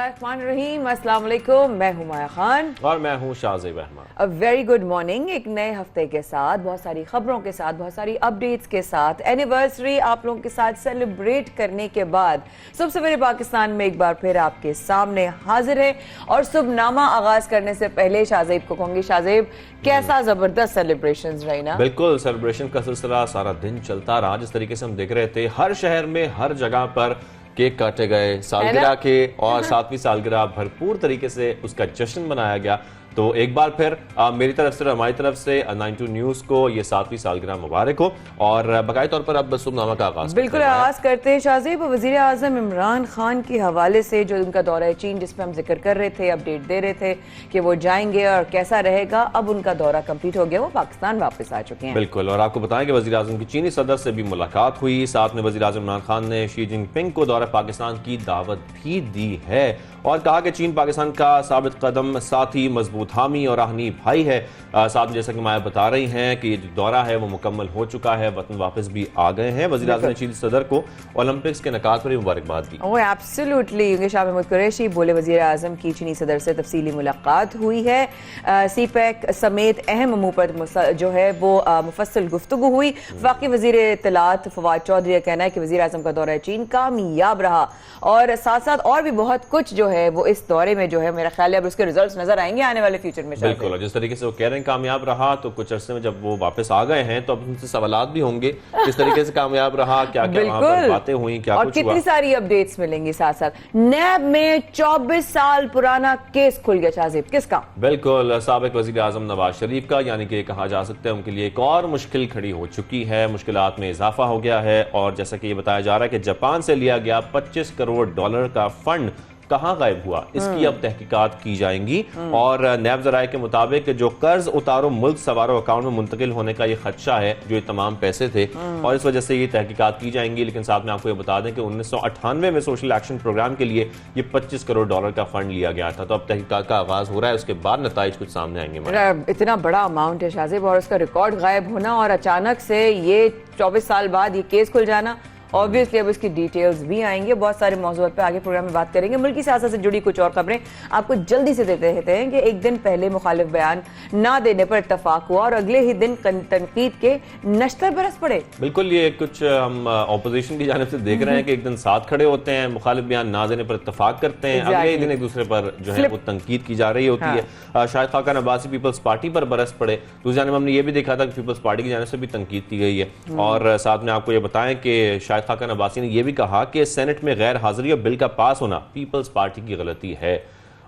बिस्मिल्लाहिर्रहमानिर्रहीम। अस्सलाम वालेकुम। मैं हूं माया खान और मैं हूं Shahzeb Ahmed. A very good morning. एक नए हफ्ते के साथ, बहुत सारी खबरों के साथ, बहुत सारी अपडेट्स के साथ, एनिवर्सरी आप लोगों के साथ सेलिब्रेट करने के बाद सुबह सवेरे पाकिस्तान में एक बार फिर आपके सामने हाजिर है। और शुभनामा आगाज करने से पहले शाहज़ेब को कहूंगी, शाहज़ेब कैसा जबरदस्त सेलिब्रेशन रही ना। बिल्कुल, सेलिब्रेशन का सिलसिला सारा दिन चलता रहा। जिस तरीके से हम देख रहे थे, हर शहर में हर जगह पर केक काटे गए सालगिरह के, और 7वीं सालगिरह भरपूर तरीके से उसका जश्न मनाया गया। तो एक बार फिर मेरी तरफ से, हमारी तरफ से 92 न्यूज़ को ये 7वीं सालगिरह मुबारक हो। और बाकायदा तौर पर अब शुभनामा का आगाज बिल्कुल आगाज करते हैं शाहज़ेब। वज़ीर आज़म इमरान खान के हवाले से जो उनका दौरा है चीन, जिसपे हम जिक्र कर रहे थे, अपडेट दे रहे थे कि वो जाएंगे और कैसा रहेगा, अब उनका दौरा कंप्लीट हो गया, वो पाकिस्तान वापस आ चुके हैं। बिल्कुल, और आपको बताएं कि वज़ीर आज़म की चीनी सदर से भी मुलाकात हुई। साथ में वज़ीर आज़म इमरान खान ने शी जिनपिंग को दौरा पाकिस्तान की दावत भी दी है और कहा कि चीन पाकिस्तान का साबित कदम साथी, मजबूत हामी और आहनी भाई है। साथ में जैसा कि माया बता रही हैं कि ये जो दौरा है वो मुकम्मल हो चुका है, वतन वापस भी आ गए हैं। वज़ीर आज़म ने चीनी सदर को ओलंपिक्स के नकात पर भी मुबारकबाद दी। ओह एब्सोल्युटली। शाह महमूद कुरैशी बोले, वज़ीर आज़म की चीनी सदर से तफसीली मुलाकात हुई है। सीपैक समेत अहम अमूर पर जो है वो मुफस्सल गुफ्तगू हुई। बाकी वज़ीर इत्तलात फवाद चौधरी का कहना है कि वज़ीर आज़म का दौरा चीन कामयाब रहा और साथ साथ और भी बहुत कुछ जो है वो इस दौरे में जो है मेरा ख्याल है अब उसके रिजल्ट्स नजर आएंगे आने वाले फ्यूचर में। बिल्कुल, जिस तरीके से वो कह रहे हैं कामयाब रहा, तो कुछ अरसे में जब वो वापस आ गए हैं तो अब उनसे सवालात भी होंगे किस तरीके से कामयाब रहा, क्या क्या वहां पर बातें हुई, क्या और कुछ कितनी हुआ। सारी अपडेट्स मिलेंगी। साथ साथ नैब में 24 साल पुराना केस खुल गया शाहज़ेब, किसका? बिल्कुल, साबिक वज़ीर आज़म नवाज शरीफ का, यानी कि कहा जा सकता है उनके लिए एक और मुश्किल खड़ी हो चुकी है, मुश्किलात में इजाफा हो गया है। और जैसा कि ये बताया जा रहा है कि जापान से लिया गया $25 करोड़ का फंड कहां गायब हुआ, इसकी अब तहकीकात की जाएंगी। और नैब ज़राए के मुताबिक जो कर्ज उतारो मुल्क सवारों अकाउंट में मुंतकिल होने का ये खदशा है, जो ये तमाम पैसे थे, और इस वजह से ये तहकीकात की जाएंगी। लेकिन साथ में आपको ये बता दें कि 1998 में सोशल एक्शन प्रोग्राम के लिए ये $25 करोड़ का फंड लिया गया था। तो अब तहकीकात का आगाज हो रहा है, उसके बाद नताइज कुछ सामने आएंगे। इतना बड़ा अमाउंट है शाहज़ेब, और उसका रिकॉर्ड गायब होना और अचानक से ये 24 साल बाद ये केस खुल जाना, ऑब्वियसली अब इसकी डिटेल्स भी आएंगे। बहुत सारे मौजूद पे आगे प्रोग्राम में बात करेंगे। मुल्की सियासत से जुड़ी कुछ और खबरें आपको जल्दी से देते रहते हैं कि एक दिन पहले मुखालिफ बयान ना देने पर इत्तफाक हुआ और अगले ही दिन तनकीद के नश्तर बरस पड़े। बिल्कुल, ये कुछ हम ऑपोजिशन की जानिब से देख रहे हैं कि एक दिन साथ खड़े होते हैं, मुखालिफ बयान ना देने पर इत्तफाक करते हैं, अगले ही दिन एक दूसरे पर जो है वो तनकीद की जा रही होती है। शाहिद खाकान अब्बासी पीपल्स पार्टी पर बरस पड़े। दूसरी जानिब हमने ये भी देखा था कि पीपल्स पार्टी की जानिब से भी तनकीद की गई है। और साथ में आपको ये बताएं कि शाहिद खाकान अब्बासी ने यह भी कहा कि सेनेट में गैर हाजिरी और बिल का पास होना पीपल्स पार्टी की गलती है,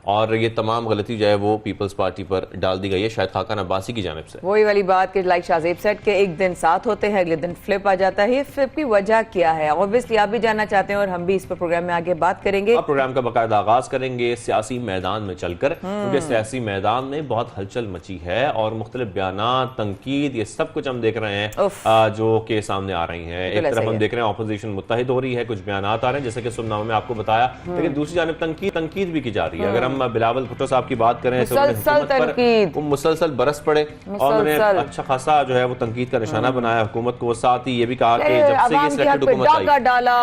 और ये तमाम गलती जो है वो पीपल्स पार्टी पर डाल दी गई है शाहिद खाकान अब्बासी की जानिब से। वही वाली बात कि लाइक शाहज़ेब सेट के एक दिन साथ होते हैं, अगले दिन फ्लिप आ जाता है। ये फ्लिप की वजह क्या है, ऑब्वियसली आप भी जानना चाहते हैं और हम भी इस पर प्रोग्राम में आगे बात करेंगे। अब प्रोग्राम का बाकायदा आगाज करेंगे सियासी मैदान में चलकर, क्योंकि सियासी मैदान में बहुत हलचल मची है और मुख्तलिफ बयानात, तनकीद, ये सब कुछ हम देख रहे हैं जो के सामने आ रही है। एक तरफ हम देख रहे हैं अपोजिशन मुत्तहिद हो रही है, कुछ बयानात आ रहे हैं जैसे कि शुभनामा में आपको बताया, लेकिन दूसरी जानिब तनकीद भी की जा रही है। अगर हम बिलावल भुट्टो साहब की बात करें तो मुसलसल बरस पड़े और उन्होंने अच्छा खासा जो है वो तनकीद का निशाना बनाया हुकूमत को। साथ ही ये भी कहा कि जब से ये सिलेक्टेड हुकूमत आई, डाला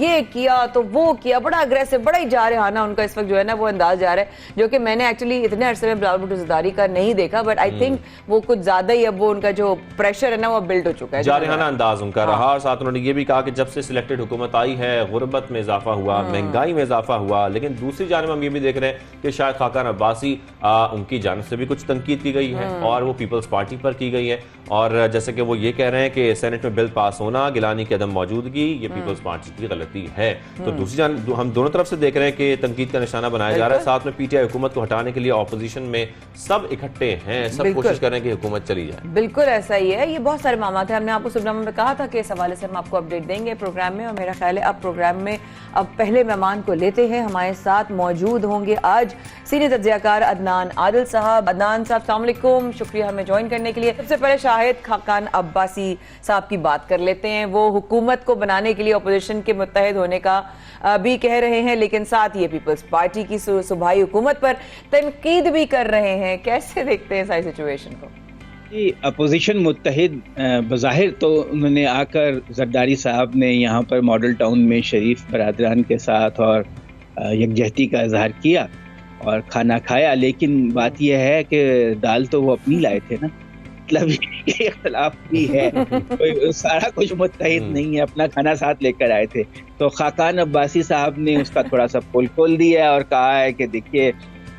ये किया तो वो किया, बड़ा अग्रेसिव, बड़ा ही जा रहा है ना उनका इस वक्त जो है ना वो अंदाज जा रहा है, जो कि मैंने एक्चुअली इतने अरसे में बिलावल भुट्टो ज़रदारी का नहीं देखा, बट आई थिंक वो कुछ ज्यादा ही अब वो उनका जो प्रेशर है ना वो बिल्ड हो चुका है, जारहाना अंदाज उनका रहा। और साथ उन्होंने ये भी कहा कि जब से सिलेक्टेड हुकूमत आई है गुर्बत में इजाफा हुआ, महंगाई में इजाफा हुआ। लेकिन दूसरी जानिब हम ये भी देख रहे हैं कि शायद खाकान अब्बासी उनकी जानिब से भी कुछ तनकीद की गई है और वो पीपल्स पार्टी पर की गई है। और जैसे कि वो ये कह रहे हैं कि सेनेट में बिल पास होना, गिलानी की अदम मौजूदगी, ये पीपल्स पार्टी की गलती है। तो दूसरी जानिब हम दोनों तरफ से देख रहे हैं कि तनकीद का निशाना बनाया जा रहा है। साथ में पीटीआई हुकूमत को हटाने के लिए ऑपोजिशन में सब इकट्ठे हैं, सब कोशिश कर रहे हैं कि हुकूमत चली जाए। बिल्कुल ऐसा ही है, ये बहुत सारे मामला थे। हमने आपको शुभनामा में कहा था कि इस हवाले से हम आपको अपडेट देंगे प्रोग्राम में, और मेरा ख्याल है अब प्रोग्राम में अब पहले मेहमान को लेते हैं। हमारे साथ मौजूद होंगे आज सीनियर तज्जियाकार अदनान आदिल साहब। अदनान साहब अस्सलाम वालेकुम, शुक्रिया हमें ज्वाइन करने के लिए। सबसे पहले शाहिद खाकान अब्बासी साहब की बात कर लेते हैं। वो हुकूमत को बनाने के लिए अपोजिशन के मुत्तहिद होने का भी कह रहे हैं, लेकिन साथ ये पीपल्स पार्टी की सूबाई हुकूमत पर तनकीद भी कर रहे हैं। कैसे देखते हैं सारी सिचुएशन को? अपोजिशन मुत्तहिद बज़ाहिर तो उन्होंने आकर जरदारी साहब ने यहाँ पर मॉडल टाउन में शरीफ बरादरान के साथ और यकजहती का इजहार किया और खाना खाया। लेकिन बात यह है कि दाल तो वो अपनी लाए थे ना, मतलब ये इख्तलाफ भी है, कोई सारा कुछ मुत्तहिद नहीं है, अपना खाना साथ लेकर आए थे। तो खाकान अब्बासी साहब ने उसका थोड़ा सा पोल खोल दिया और कहा है कि देखिए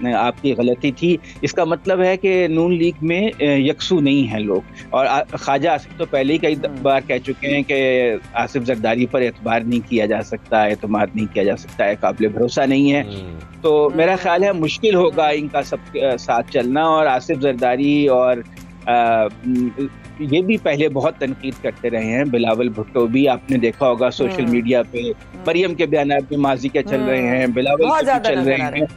आपकी गलती थी। इसका मतलब है कि नून लीग में यकसू नहीं है लोग। और ख्वाजा आसिफ तो पहले ही कई बार कह चुके हैं कि आसिफ जरदारी पर एतबार नहीं किया जा सकता, एतमाद नहीं किया जा सकता है, काबिल भरोसा नहीं है। तो मेरा ख्याल है मुश्किल होगा इनका सब साथ चलना। और आसिफ जरदारी और ये भी पहले बहुत तनकीद करते रहे हैं, बिलावल भुट्टो भी, आपने देखा होगा सोशल मीडिया पे मरियम के बयान भी माजी के चल रहे हैं, बिलावल के चल रहे हैं।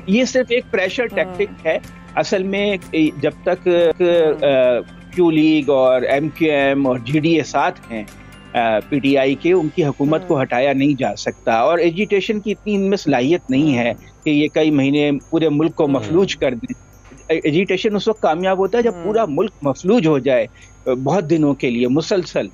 ये सिर्फ एक प्रेशर टैक्टिक है। असल में जब तक क्यू लीग और MQM और GDA साथ हैं PTI के, उनकी हुकूमत को हटाया नहीं जा सकता। और एजिटेशन की इतनी इनमें सलाहियत नहीं है कि ये कई महीने पूरे मुल्क को मफलूज कर दें। एजिटेशन उस वक्त कामयाब होता है जब पूरा मुल्क मफलूज हो जाए बहुत दिनों के लिए मुसलसल,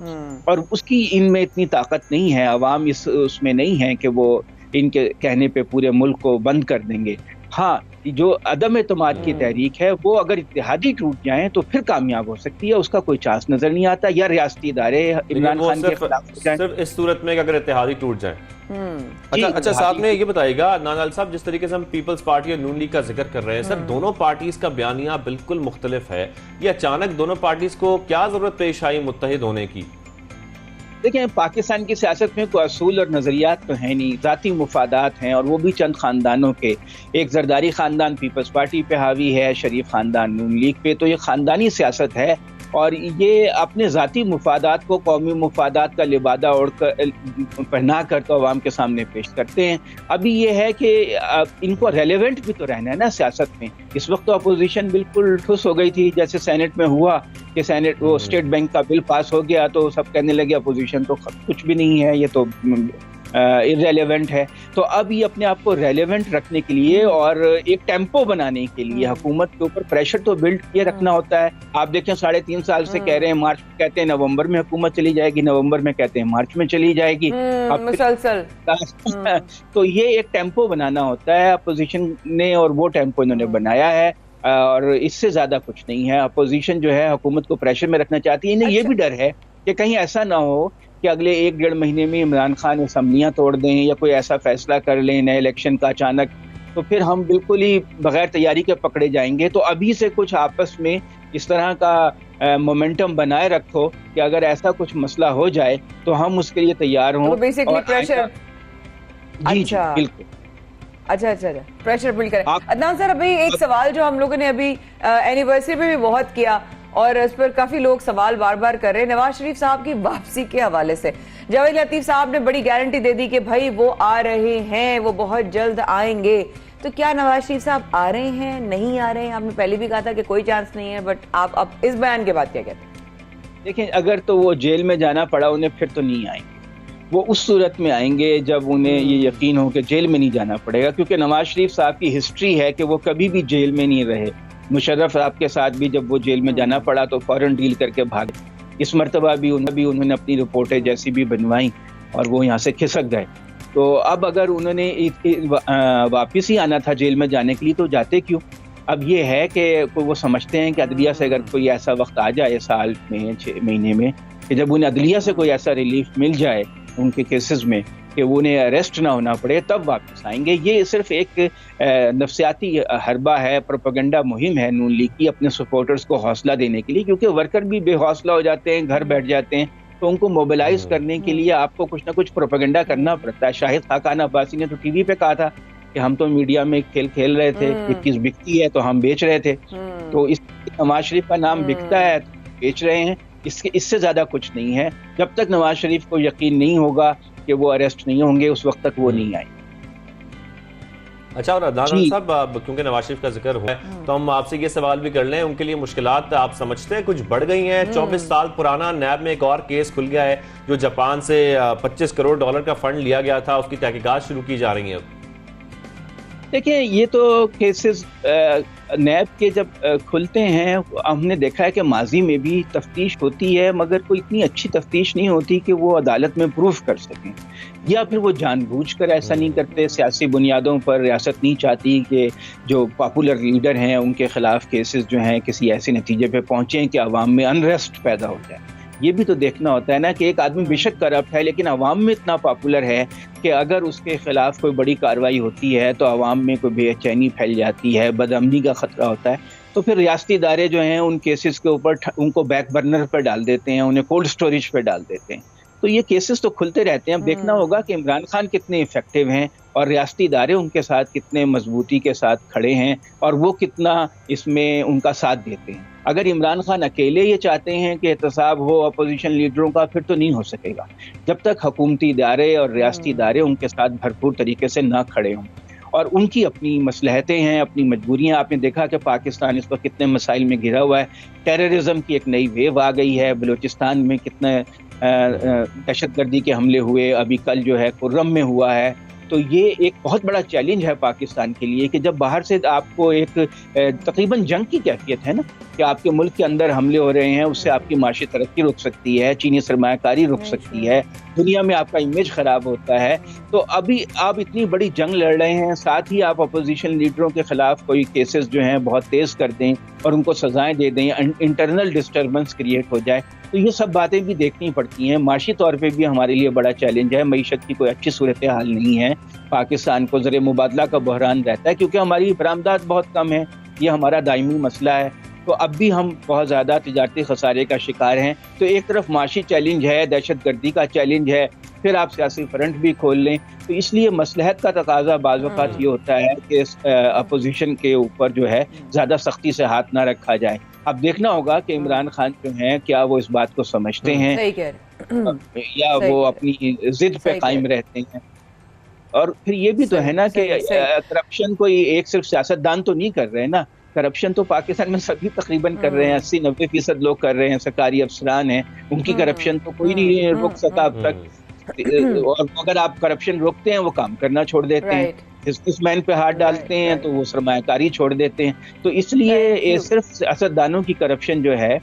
और उसकी इनमें इतनी ताकत नहीं है। अवाम उसमें नहीं है कि वो इनके कहने पे पूरे मुल्क को बंद कर देंगे। हाँ, जो अदम एतमाद की तहरीक है वो अगर इत्तेहादी टूट जाए तो फिर कामयाब हो सकती है, उसका कोई चांस नजर नहीं आता। या रियासती इदारे इमरान खान के खिलाफ सिर्फ इस सूरत में अगर इत्तेहादी टूट जाए। अच्छा, साथ में ये बताइएगा नानाल साहब, जिस तरीके से हम पीपल्स पार्टी और नून लीग का जिक्र कर रहे हैं, सर दोनों पार्टीज का बयानिया बिल्कुल मुख्तलिफ है। ये अचानक दोनों पार्टीज को क्या जरूरत पेश आई मुत्तहिद होने की? देखिए, पाकिस्तान की सियासत में कोई असूल और नज़रियात तो है नहीं, ज़ाती मुफादात हैं, और वो भी चंद ख़ानदानों के। एक जरदारी ख़ानदान पीपल्स पार्टी पे हावी है, शरीफ ख़ानदान नून लीग पे। तो ये ख़ानदानी सियासत है और ये अपने ज़ाती मुफादात को कौमी मुफादात का लिबादा ओढ़ कर पहना कर तो अवाम के सामने पेश करते हैं। अभी ये है कि इनको रेलेवेंट भी तो रहना है ना सियासत में। इस वक्त तो अपोजिशन बिल्कुल ठुस हो गई थी, जैसे सेनेट में हुआ कि सेनेट वो स्टेट बैंक का बिल पास हो गया तो सब कहने लगे अपोजिशन तो कुछ भी नहीं है, ये तो इररेलेवेंट है। तो अब ये अपने आप को रेलेवेंट रखने के लिए और एक टेम्पो बनाने के लिए हुकूमत के ऊपर प्रेशर तो बिल्ड किए रखना होता है। आप देखें 3.5 साल से कह रहे हैं, मार्च में कहते हैं नवंबर में हुकूमत चली जाएगी, नवंबर में कहते हैं मार्च में चली जाएगी, मुसलसल। तो ये एक टेम्पो बनाना होता है अपोजिशन ने, और वो टेम्पो इन्होंने बनाया है। और इससे ज्यादा कुछ नहीं है। अपोजिशन जो है हुकूमत को प्रेशर में रखना चाहती है। इन्हें ये भी डर है कि कहीं ऐसा ना हो कि अगले 1-1.5 महीने में इमरान खान असम्बलियां तोड़ दें या कोई ऐसा फैसला कर लें नए इलेक्शन का अचानक, तो फिर हम बिल्कुल ही बगैर तैयारी के पकड़े जाएंगे। तो अभी से कुछ आपस में इस तरह का मोमेंटम बनाए रखो कि अगर ऐसा कुछ मसला हो जाए तो हम उसके लिए तैयार हों। तो बेसिकली प्रेशर। अच्छा, बिल्कुल। अच्छा, प्रेशर बिल्ड करें। अदनान सर, अभी एक सवाल जो हम लोगों ने अभी एनिवर्सरी पे भी बहुत किया और इस पर काफी लोग सवाल बार बार कर रहे हैं, नवाज शरीफ साहब की वापसी के हवाले से। जावेद लतीफ साहब ने बड़ी गारंटी दे दी कि भाई वो आ रहे हैं, वो बहुत जल्द आएंगे। तो क्या नवाज शरीफ साहब आ रहे हैं, नहीं आ रहे हैं? आपने पहले भी कहा था कि कोई चांस नहीं है, बट आप अब इस बयान के बाद क्या कहते हैं? देखिए, अगर तो वो जेल में जाना पड़ा उन्हें, फिर तो नहीं आएंगे। वो उस सूरत में आएंगे जब उन्हें ये यकीन हो कि जेल में नहीं जाना पड़ेगा, क्योंकि नवाज शरीफ साहब की हिस्ट्री है कि वो कभी भी जेल में नहीं रहे। मुशर्रफ साहब के साथ भी जब वो जेल में जाना पड़ा तो फौरन डील करके भागे। इस मरतबा भी उन्होंने अपनी रिपोर्टें जैसी भी बनवाई और वो यहाँ से खिसक गए। तो अब अगर उन्होंने वापस ही आना था जेल में जाने के लिए, तो जाते क्यों? अब ये है कि वो समझते हैं कि अदलिया से अगर कोई ऐसा वक्त आ जाए साल में 6 महीने में कि जब उन्हें अदलिया से कोई ऐसा रिलीफ मिल जाए उनके केसेस में कि उन्हें अरेस्ट ना होना पड़े, तब वापस आएंगे। ये सिर्फ एक नफ्सियाती हरबा है, प्रोपेगेंडा मुहिम है नून लीग की अपने सपोर्टर्स को हौसला देने के लिए, क्योंकि वर्कर भी बेहौसला हो जाते हैं, घर बैठ जाते हैं। तो उनको मोबिलाइज करने के लिए आपको कुछ ना कुछ प्रोपेगेंडा करना पड़ता है। शाहिद खाकान अब्बासी ने तो टीवी पे कहा था कि हम तो मीडिया में खेल खेल रहे थे, एक चीज बिकती है तो हम बेच रहे थे। तो इस नवाज शरीफ का नाम बिकता है तो बेच रहे हैं। इससे ज्यादा कुछ नहीं है। जब तक नवाज शरीफ को यकीन नहीं होगा कि वो अरेस्ट नहीं होंगे, उस वक्त तक वो नहीं आएंगे। अच्छा, और अदनान साहब, क्योंकि नवाज शरीफ का जिक्र हुआ है तो हम आपसे ये सवाल भी कर लें, उनके लिए मुश्किलात आप समझते हैं कुछ बढ़ गई हैं? 24 साल पुराना नैब में एक और केस खुल गया है, जो जापान से $25 करोड़ का फंड लिया गया था, उसकी तहकीकात शुरू की जा रही है। देखिए, ये तो केसेस नैब के जब खुलते हैं, हमने देखा है कि माजी में भी तफ्तीश होती है, मगर कोई इतनी अच्छी तफ्तीश नहीं होती कि वो अदालत में प्रूफ कर सकें, या फिर वो जानबूझकर ऐसा नहीं करते। सियासी बुनियादों पर रियासत नहीं चाहती कि जो पॉपुलर लीडर हैं उनके खिलाफ केसेस जो हैं किसी ऐसे नतीजे पे पहुंचे कि अवाम में अनरेस्ट पैदा हो जाए। ये भी तो देखना होता है ना कि एक आदमी बेशक करप्ट है, लेकिन अवाम में इतना पॉपुलर है कि अगर उसके खिलाफ कोई बड़ी कार्रवाई होती है तो अवाम में कोई बेचैनी फैल जाती है, बदअमनी का खतरा होता है। तो फिर रियासती इदारे जो हैं उन केसेस के ऊपर उनको बैक बर्नर पर डाल देते हैं, उन्हें कोल्ड स्टोरेज पर डाल देते हैं। तो ये केसेस तो खुलते रहते हैं। अब देखना होगा कि इमरान खान कितने इफेक्टिव हैं और रियासती इदारे उनके साथ कितने मजबूती के साथ खड़े हैं और वो कितना इसमें उनका साथ देते हैं। अगर इमरान खान अकेले ये चाहते हैं कि एहतसाब हो अपोजिशन लीडरों का, फिर तो नहीं हो सकेगा जब तक हुकूमती इदारे और रियासती इदारे उनके साथ भरपूर तरीके से ना खड़े हों। और उनकी अपनी मसलहतें हैं, अपनी मजबूरियां। आपने देखा कि पाकिस्तान इस वक्त कितने मसाइल में घिरा हुआ है। टेररिज्म की एक नई वेव आ गई है, बलूचिस्तान में कितने दहशतगर्दी के हमले हुए, अभी कल जो है कुर्रम में हुआ है। तो ये एक बहुत बड़ा चैलेंज है पाकिस्तान के लिए कि जब बाहर से आपको एक तकरीबन जंग की कैफियत है ना, कि आपके मुल्क के अंदर हमले हो रहे हैं, उससे आपकी माशी तरक्की रुक सकती है, चीनी सरमायाकारी रुक सकती है, दुनिया में आपका इमेज खराब होता है। तो अभी आप इतनी बड़ी जंग लड़ रहे हैं, साथ ही आप अपोजिशन लीडरों के खिलाफ कोई केसेस जो हैं बहुत तेज कर दें और उनको सजाएं दे दें, इंटरनल डिस्टर्बेंस क्रिएट हो जाए, तो ये सब बातें भी देखनी पड़ती हैं। माशी तौर पे भी हमारे लिए बड़ा चैलेंज है। मईशत की कोई अच्छी सूरत हाल नहीं है। पाकिस्तान को ज़र मुबादला का बहरान रहता है क्योंकि हमारी बरामदात बहुत कम है। ये हमारा दायमी मसला है। तो अब भी हम बहुत ज़्यादा तिजारती खसारे का शिकार हैं। तो एक तरफ माशी चैलेंज है, दहशतगर्दी का चैलेंज है, फिर आप सियासी फ्रंट भी खोल लें। तो इसलिए मसलहत का तकाजा बाज़ औक़ात ये होता है कि अपोजिशन के ऊपर जो है ज़्यादा सख्ती से हाथ ना रखा जाए। अब देखना होगा कि इमरान खान जो हैं क्या वो इस बात को समझते हैं या वो अपनी जिद पे कायम रहते हैं। और फिर ये भी तो है ना कि करप्शन कोई एक सिर्फ सियासतदान तो नहीं कर रहे हैं ना, करप्शन तो पाकिस्तान में सभी तकरीबन कर रहे हैं। 80-90% लोग कर रहे हैं, सरकारी अफसरान हैं, उनकी करप्शन तो कोई नहीं रोक सका अब तक। और अगर आप करप्शन रोकते हैं वो काम करना छोड़ देते हैं, बिजनेसमैन पे हाथ डालते हैं तो वो सरमायाकारी छोड़ देते हैं। तो इसलिए सिर्फ सियासतदानों की करप्शन जो है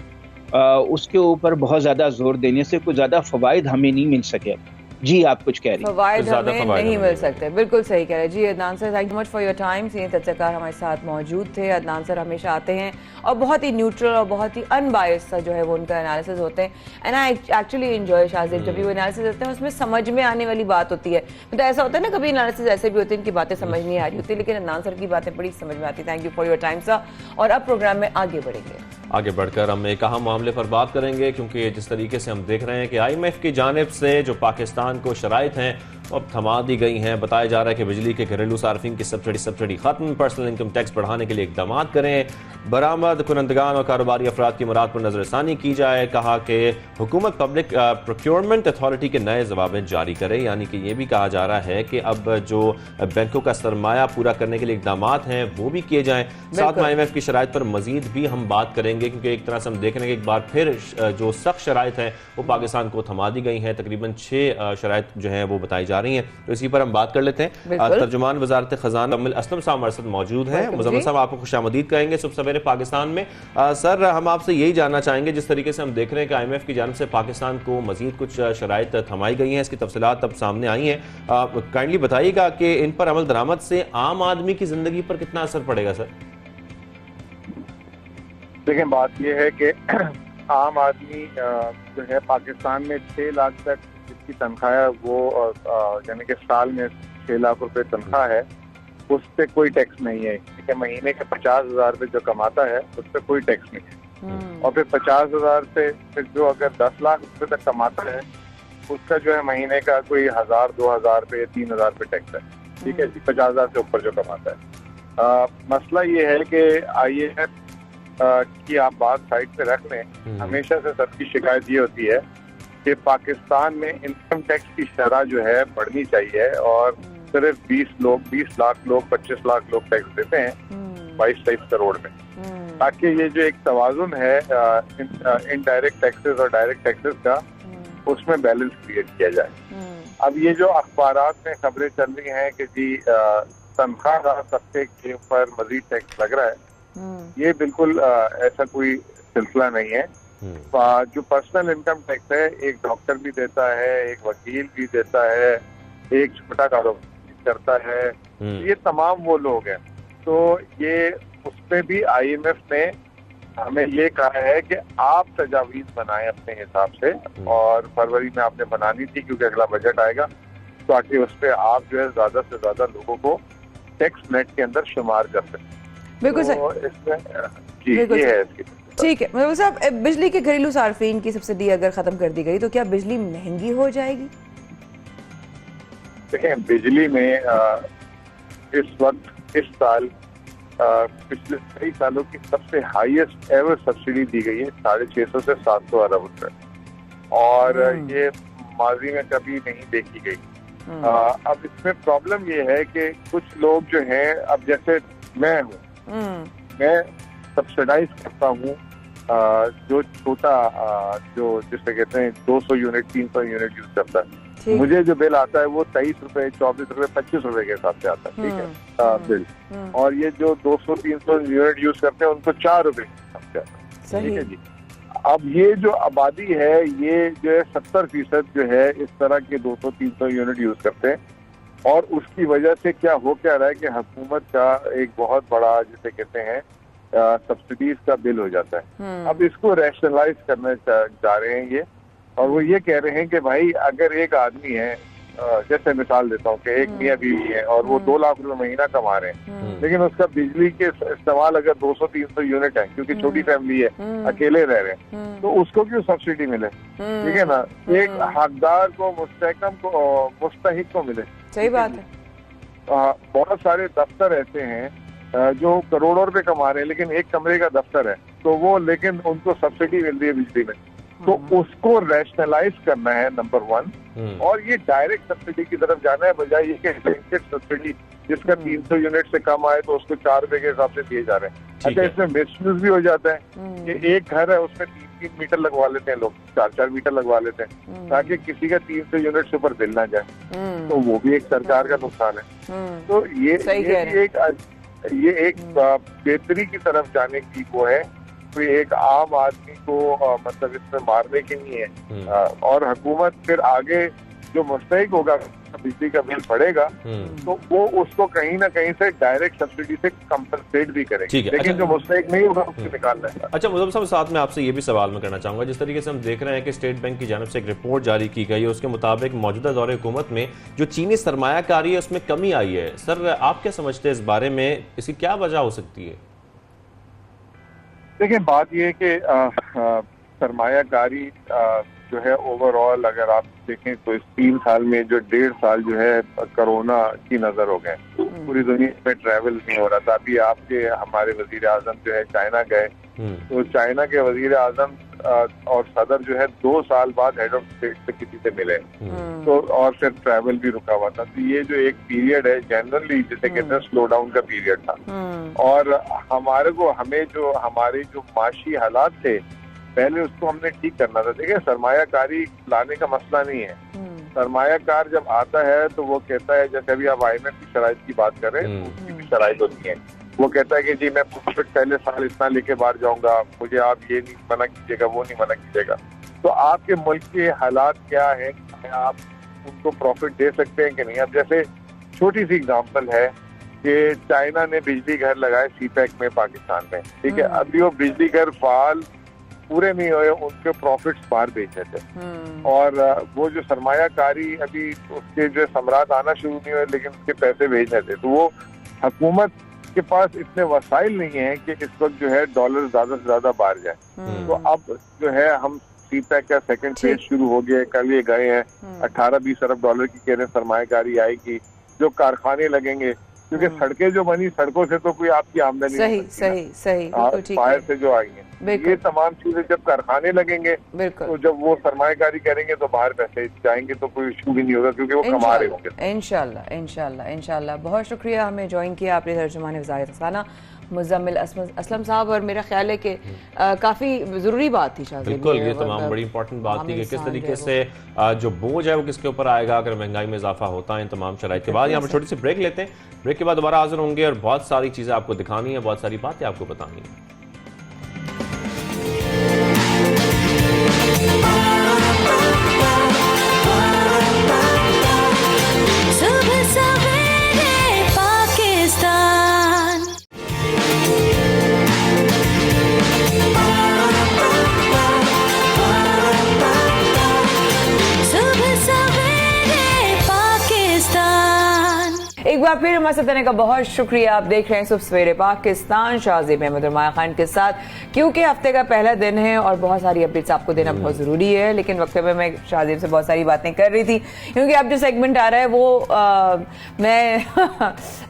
उसके ऊपर बहुत ज्यादा जोर देने से कुछ ज्यादा फवायद हमें नहीं मिल सके। जी, आप कुछ कह रही हैं। फवायद हमें नहीं मिल सकते, बिल्कुल सही कह रहे हैं जी। Adnan sir, thank you much for your time. Senior तज्ज़ियाकार हमारे साथ मौजूद थे। अदनान सर हमेशा आते हैं और बहुत ही न्यूट्रल और बहुत ही अनबायस्ड सा जो है वो उनका एनालिसिस होते हैं। एंड आई एक्चुअली एंजॉय शाज़िब जब भी वो एनालिसिस देते हैं, उसमें समझ में आने वाली बात होती है। तो ऐसा होता है ना, कभी एनालिसिस ऐसे भी होते हैं कि बातें समझ नहीं आ रही होती, लेकिन अदनान सर की बातें बड़ी समझ में आती है। Thank you for your time sir. और अब प्रोग्राम में आगे बढ़ेंगे। आगे बढ़कर हम एक अहम मामले पर बात करेंगे, क्योंकि जिस तरीके से हम देख रहे हैं कि IMF की जानिब से जो पाकिस्तान को शराइत हैं अब थमा दी गई हैं। बताया जा रहा है कि बिजली के घरेलू सार्फिन की सब्सिडी खत्म, पर्सनल इनकम टैक्स बढ़ाने के लिए इकदाम करें, बरामद कुनंदगान और कारोबारी अफराद की मुराद पर नजरसानी की जाए। कहा कि हुकूमत पब्लिक प्रोक्योरमेंट अथॉरिटी के नए जवाब जारी करे। यानी कि ये भी कहा जा रहा है कि अब जो बैंकों का सरमाया पूरा करने के लिए इकदाम हैं वो भी किए जाएं। साथ में IMF की शराइत पर मजीद भी हम बात करेंगे, क्योंकि एक तरह से हम देख रहे हैं कि एक बार फिर जो सख्त शराइत है वो पाकिस्तान को थमा दी गई हैं। तकरीबन 6 शराइत जो हैं वो बताई जा रही हैं, तो इसी पर हम बात कर लेते हैं। तर्जुमान वजारत खजाना मुज़म्मिल असलम साहब हमारे साथ मौजूद हैं। मुज़म्मिल साहब, आपको खुशामदीद कहेंगे सुबह सवेरे पाकिस्तान में। सर, हम आपसे यही जानना चाहेंगे, जिस तरीके से हम देख रहे हैं कि IMF की जानिब से पाकिस्तान को मजीद कुछ शराइत थमाई गई हैं, इसकी तफसीलात अब सामने आई हैं, काइंडली बताइएगा कि इन पर अमल दरामद से आम आदमी की जिंदगी पर कितना असर पड़ेगा। सर देखिए, बात यह है कि आम आदमी जो है पाकिस्तान में 6 लाख तक जिसकी तनख्वाह है वो यानी कि साल में 6 लाख रुपए तनख्वाह है, उस पर कोई टैक्स नहीं है। ठीक है, महीने के 50,000 रुपये जो कमाता है उस पर कोई टैक्स नहीं है। और फिर 50,000 से फिर जो अगर 10 लाख रुपये तक कमाता है उसका जो है महीने का कोई 1,000, 2,000 रुपये, 3,000 रुपये टैक्स है। ठीक है जी, 50,000 से ऊपर जो कमाता है। मसला ये है कि IMF की आप बात साइड पे रख लें। हमेशा से सबकी शिकायत ये होती है कि पाकिस्तान में इनकम टैक्स की शरह जो है बढ़नी चाहिए और सिर्फ 20 लाख लोग 25 लाख लोग टैक्स देते हैं 22-23 करोड़ में, ताकि ये जो एक तवाजुन है इनडायरेक्ट टैक्सेस और डायरेक्ट टैक्सेस का, उसमें बैलेंस क्रिएट किया जाए। अब ये जो अखबारात में खबरें चल रही हैं कि जी तनख्वाह तबके के ऊपर मजीद टैक्स लग रहा है, ये बिल्कुल ऐसा कोई सिलसिला नहीं है। जो पर्सनल इनकम टैक्स है, एक डॉक्टर भी देता है, एक वकील भी देता है, एक छोटा कारोबार करता है, ये तमाम वो लोग हैं। तो ये उसपे भी IMF ने हमें ये कहा है कि आप तजावीज बनाएं अपने हिसाब से, और फरवरी में आपने बनानी थी क्योंकि अगला बजट आएगा, ताकि उस पर आप जो है ज्यादा से ज्यादा लोगों को टैक्स नेट के अंदर शुमार कर सकें। बिल्कुल तो इसमें जी ये है इसकी। ठीक है महबूब साहब, बिजली के घरेलू सार्फिन की सब्सिडी अगर खत्म कर दी गई तो क्या बिजली महंगी हो जाएगी? देखें, बिजली में इस वक्त इस साल पिछले कई सालों की सबसे हाईएस्ट एवर सब्सिडी दी गई है, 650 से 700 अरब रुपए, और ये माजी में कभी नहीं देखी गई। अब इसमें प्रॉब्लम ये है कि कुछ लोग जो हैं, अब जैसे मैं हूँ, मैं सब्सिडाइज करता हूँ जो छोटा जो जिसे कहते हैं 200 यूनिट 300 यूनिट यूज करता है, मुझे जो बिल आता है वो 23 रुपए 24 रुपए 25 रुपए के हिसाब से आता है, ठीक है बिल। और ये जो 200-300 यूनिट यूज करते हैं उनको 4 रुपए के हिसाब से आता है, ठीक है जी। अब ये जो आबादी है, ये जो है 70% जो है इस तरह के 200-300 यूनिट यूज करते हैं, और उसकी वजह से क्या रहा है कि हुकूमत का एक बहुत बड़ा जिसे कहते हैं सब्सिडीज का बिल हो जाता है। अब इसको रैशनलाइज करने जा रहे हैं ये, और वो ये कह रहे हैं कि भाई अगर एक आदमी है, जैसे मिसाल देता हूँ कि एक मियाँ बीवी है और वो 2 लाख रुपए महीना कमा रहे हैं, लेकिन उसका बिजली के इस्तेमाल अगर 200-300 यूनिट है, क्योंकि छोटी फैमिली है, अकेले रह रहे हैं, तो उसको क्यों सब्सिडी मिले? ठीक है ना, एक हकदार को, मुस्तहिक को मिले। सही बात है। बहुत सारे दफ्तर ऐसे हैं जो करोड़ों रुपए कमा रहे हैं, लेकिन एक कमरे का दफ्तर है, तो वो लेकिन उनको सब्सिडी मिल रही है बिजली में, तो उसको रैशनलाइज करना है नंबर 1, और ये डायरेक्ट सब्सिडी की तरफ जाना है, बजाय ये कि ब्लैंकेट सब्सिडी जिसका 300 यूनिट से कम आए तो उसको 4 रुपए के हिसाब से दिए जा रहे हैं। अच्छा, इसमें मिसयूज भी हो जाता है कि एक घर है उसमें 3-3 मीटर लगवा लेते हैं लोग, 4-4 मीटर लगवा लेते हैं, ताकि किसी का 300 यूनिट से ऊपर बिल ना जाए, तो वो भी एक सरकार का नुकसान है। तो ये एक बेहतरी की तरफ जाने की वो है, कोई एक आम आदमी को मतलब इसमें मारने की नहीं है। और हुकूमत फिर आगे जो मुस्तहिक होगा, बिजली का बिल बढ़ेगा, तो वो उसको कहीं ना कहीं से डायरेक्ट सब्सिडी से कंपनसेट भी करेगी, लेकिन अच्छा, जो मुस्तहिक नहीं होगा उससे निकालना है। अच्छा मुजफ्फर साहब, साथ में आपसे ये भी सवाल मैं करना चाहूंगा, जिस तरीके से हम देख रहे हैं कि स्टेट बैंक की जानिब से एक रिपोर्ट जारी की गई है, उसके मुताबिक मौजूदा दौरे हुकूमत में जो चीनी सरमायाकारी है उसमें कमी आई है। सर, आप क्या समझते हैं इस बारे में, इसकी क्या वजह हो सकती है? देखिए, बात ये है कि सरमायाकारी जो है ओवरऑल अगर आप देखें तो इस 3 साल में जो 1.5 साल जो है कोरोना की नजर हो गए, पूरी दुनिया में ट्रैवल नहीं हो रहा था। अभी आपके हमारे वजीर आजम जो है चाइना गए, तो चाइना के वजीर आजम और सदर जो है 2 साल बाद हेड ऑफ स्टेट से किसी से मिले, तो और फिर ट्रैवल भी रुका हुआ था। तो ये जो एक पीरियड है जनरली जिसे कहते हैं स्लो डाउन का पीरियड था, और हमें जो हमारे जो माशी हालात थे पहले उसको हमने ठीक करना था। देखिए, सरमायाकारी लाने का मसला नहीं है। सरमायाकार जब आता है तो वो कहता है, जैसे अभी आप IMF की शराइत की बात कर रहे हैं, तो उसकी भी शराइत होती है। वो कहता है कि जी मैं प्रॉफिट पहले साल इतना लेके बाहर जाऊंगा, मुझे आप ये नहीं मना कीजिएगा, वो नहीं मना कीजिएगा। तो आपके मुल्क के हालात क्या है, आप उनको प्रॉफिट दे सकते हैं कि नहीं? अब जैसे छोटी सी एग्जाम्पल है कि चाइना ने बिजली घर लगाए CPEC में पाकिस्तान में, ठीक है। अभी वो बिजली घर फाल पूरे नहीं हुए, उनके प्रॉफिट्स बाहर बेचे थे, और वो जो सरमायाकारी अभी उसके जो समरात आना शुरू नहीं हुए, लेकिन उसके पैसे भेजने थे। तो वो हुकूमत के पास इतने वसाइल नहीं है कि इस वक्त जो है डॉलर ज्यादा से ज्यादा बाहर जाए। तो अब जो है हम CPEC का सेकंड फेज शुरू हो गया, कल ये गए हैं, 18-20 अरब डॉलर की कह रहे सरमायाकारी आएगी, जो कारखाने लगेंगे, क्योंकि सड़कें जो बनी, सड़कों से तो कोई आपकी आमदनी सही बाहर से जो आई है, ये तमाम चीजें जब कारखाने लगेंगे, तो जब वो सरमायाकारी करेंगे तो बाहर पैसे जाएंगे, तो कोई इशू भी नहीं होगा, क्योंकि वो कमा रहे होंगे। इंशाल्लाह। बहुत शुक्रिया हमें ज्वाइन किया आपने, तर्जुमान वज़ारत ख़ज़ाना मुज़म्मिल असलम साहब, और मेरा ख्याल है कि काफ़ी ज़रूरी बात थी शायद। बिल्कुल, ये तमाम बड़ी इंपॉर्टेंट बात थी कि किस तरीके से जो बोझ है वो किसके ऊपर आएगा अगर महंगाई में इजाफा होता है इन तमाम शराइत के बाद। यहाँ पर छोटी सी ब्रेक लेते हैं, ब्रेक के बाद दोबारा हाजिर होंगे और बहुत सारी चीज़ें आपको दिखानी है, बहुत सारी बातें आपको बतानी है। एक बार फिर हमारे साथ रहने का बहुत शुक्रिया। आप देख रहे हैं सुबह सवेरे पाकिस्तान, शाहज़ेब अहमद और माया खान के साथ, क्योंकि हफ्ते का पहला दिन है और बहुत सारी अपडेट्स आपको देना बहुत ज़रूरी है। लेकिन वक्फे में मैं शाहज़ेब से बहुत सारी बातें कर रही थी, क्योंकि अब जो सेगमेंट आ रहा है वो मैं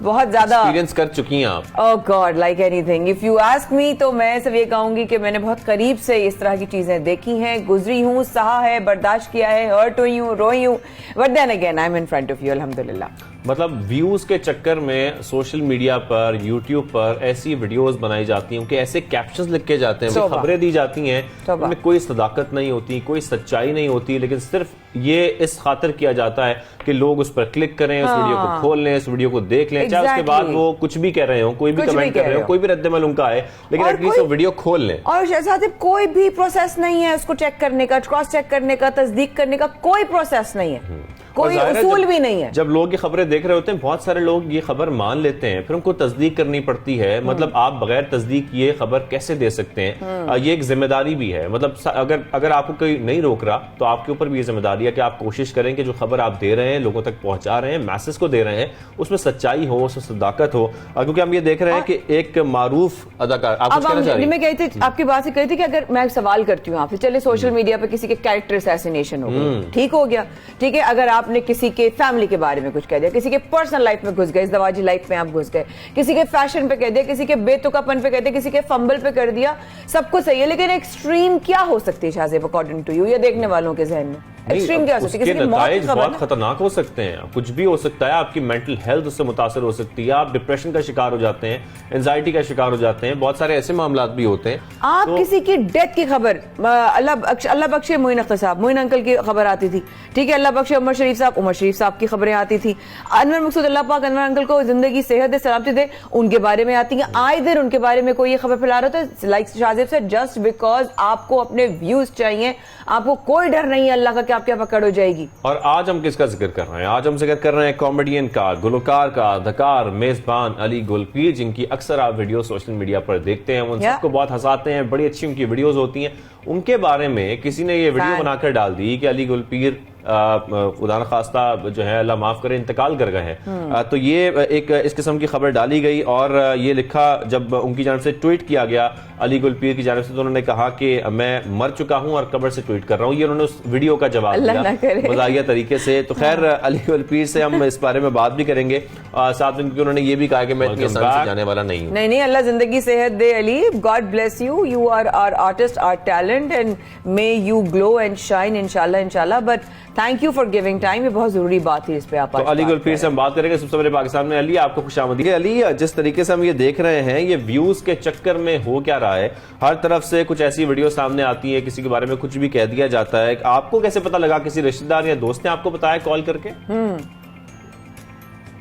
बहुत ज़्यादा एक्सपीरियंस कर चुकी हैं आप। Oh God, like anything if you ask me, तो मैं सिर्फ ये कहूँगी कि मैंने बहुत करीब से इस तरह की चीज़ें देखी हैं, गुजरी हूँ, सहा है, बर्दाश्त किया है, हर्ट हुई हूँ, रोई हूँ, but then again I am in front of you, अल्हम्दुलिल्लाह। मतलब व्यूज के चक्कर में सोशल मीडिया पर, यूट्यूब पर ऐसी वीडियोस बनाई जाती हैं, उनके ऐसे कैप्शंस लिखे जाते हैं, खबरें दी जाती हैं, उनमें कोई सदाकत नहीं होती, कोई सच्चाई नहीं होती, लेकिन सिर्फ ये इस खातिर किया जाता है कि लोग उस पर क्लिक करें, उस वीडियो को खोल लें, उस वीडियो को देख लें, चाहे उसके बाद वो कुछ भी कह रहे हो, कोई भी कमेंट कर रहे हो, कोई भी रद्द अमल उनका है, लेकिन एटलीस्ट वो वीडियो खोल लें। और शहजाद, कोई भी प्रोसेस नहीं है उसको चेक करने का, क्रॉस चेक करने का, तस्दीक करने का, कोई प्रोसेस नहीं है, कोई उसूल भी नहीं है। जब लोग ये खबरें देख रहे होते हैं, बहुत सारे लोग ये खबर मान लेते हैं, फिर उनको तस्दीक करनी पड़ती है। मतलब आप बगैर तस्दीक ये खबर कैसे दे सकते हैं? ये एक जिम्मेदारी भी है। मतलब अगर आपको कोई नहीं रोक रहा तो आपके ऊपर भी ये जिम्मेदारी है कि आप कोशिश करें कि जो खबर आप दे रहे हैं, लोगों तक पहुंचा रहे हैं, मैसेज को दे रहे हैं, उसमें सच्चाई हो, उसमें सदाकत हो। क्योंकि हम ये देख रहे हैं कि एक मारूफ अदाकार, आप कुछ कहना चाह रही हैं? मैं कहती थी, आपकी बात से कही थी कि अगर मैं सवाल करती हूँ आपसे, चले सोशल मीडिया पे किसी के कैरेक्टर असैसिनेशन हो गया, ठीक हो गया, ठीक है, अगर आपने किसी के फैमिली के बारे में कुछ कह दिया, किसी के पर्सनल लाइफ में घुस गए, दवाजी लाइफ में आप घुस गए, किसी के फैशन पे कह दिया, किसी के बेतुकापन पे कह दिया, किसी के फंबल पे कर दिया, सब कुछ सही है, लेकिन एक्सट्रीम क्या हो सकती है शाहज़ेब अकॉर्डिंग टू यू, ये देखने वालों के जहन में एक्सट्रीम क्या हो सकती है? किसी की मौत की खबर बहुत खतरनाक हो सकते हैं, कुछ भी हो सकता है, आपकी मेंटल हेल्थ उससे मुतासर हो सकती है, आप डिप्रेशन का शिकार हो जाते हैं, एंजाइटी का शिकार हो जाते हैं, बहुत सारे ऐसे मामला भी होते हैं। आप किसी की डेथ की खबर, अल्लाह बख्शे मोइन अख्तर साहब, मोइन अंकल की खबर आती थी, ठीक है, अल्लाह बख्शे उमर शरीफ साहब की खबरें आती थी, अनवर मकसूद अल्लाह पाक अनवर अंकल को जिंदगी सेहत दे, सलामती दे, उनके बारे में आती है, आए दिन उनके बारे में कोई ये खबर फैला रहा था। लाइक शाहज़ेब से, जस्ट बिकॉज आपको अपने व्यूज चाहिए, आपको कोई डर नहीं है अल्लाह का कि आप क्या पकड़ हो जाएगी। और आज हम किसका जिक्र कर रहे हैं? आज हम जिक्र कर रहे हैं कॉमेडियन का, गुलकार का, अदाकार, मेजबान अली गुलपीर, जिनकी अक्सर आप वीडियो सोशल मीडिया पर देखते हैं, उन सबको बहुत हंसाते हैं, बड़ी अच्छी उनकी वीडियोस होती हैं। उनके बारे में किसी ने ये वीडियो बनाकर डाल दी कि अली गुलपीर खुदा न खास्ता जो है अल्लाह माफ करे इंतकाल कर गए हैं। तो ये एक इस किस्म की खबर डाली गई और ये लिखा, जब उनकी जानिब से ट्वीट किया गया अली गुलपीर की जानिब से, तो उन्होंने कहा कि मैं मर चुका हूं और कब्र से ट्वीट कर रहा हूं। ये उन्होंने उस वीडियो का जवाब दिया मजाहिया तरीके से। तो खैर अली गुलपीर से हम इस बारे में बात भी करेंगे साथ में, क्योंकि उन्होंने ये भी कहा कि मैं इतनी आसानी से जाने वाला नहीं हूं। नहीं, अल्लाह जिंदगी सेहत दे Ali, God bless you, you are our artist, our talent, and may you glow and shine इंशाल्लाह। But thank you for giving time, ये बहुत जरूरी बात है इस पे। आप तो अली गुलपीर से हम बात करेंगे सबसे पहले पाकिस्तान में। अली, आपको खुशामदीद। अली, जिस तरीके से हम ये देख रहे हैं, ये व्यूज के चक्कर में हो क्या रहा है? हर तरफ से कुछ ऐसी वीडियो सामने आती है, किसी के बारे में कुछ भी कह दिया जाता है। आपको कैसे पता लगा? किसी रिश्तेदार या दोस्त ने आपको बताया कॉल करके?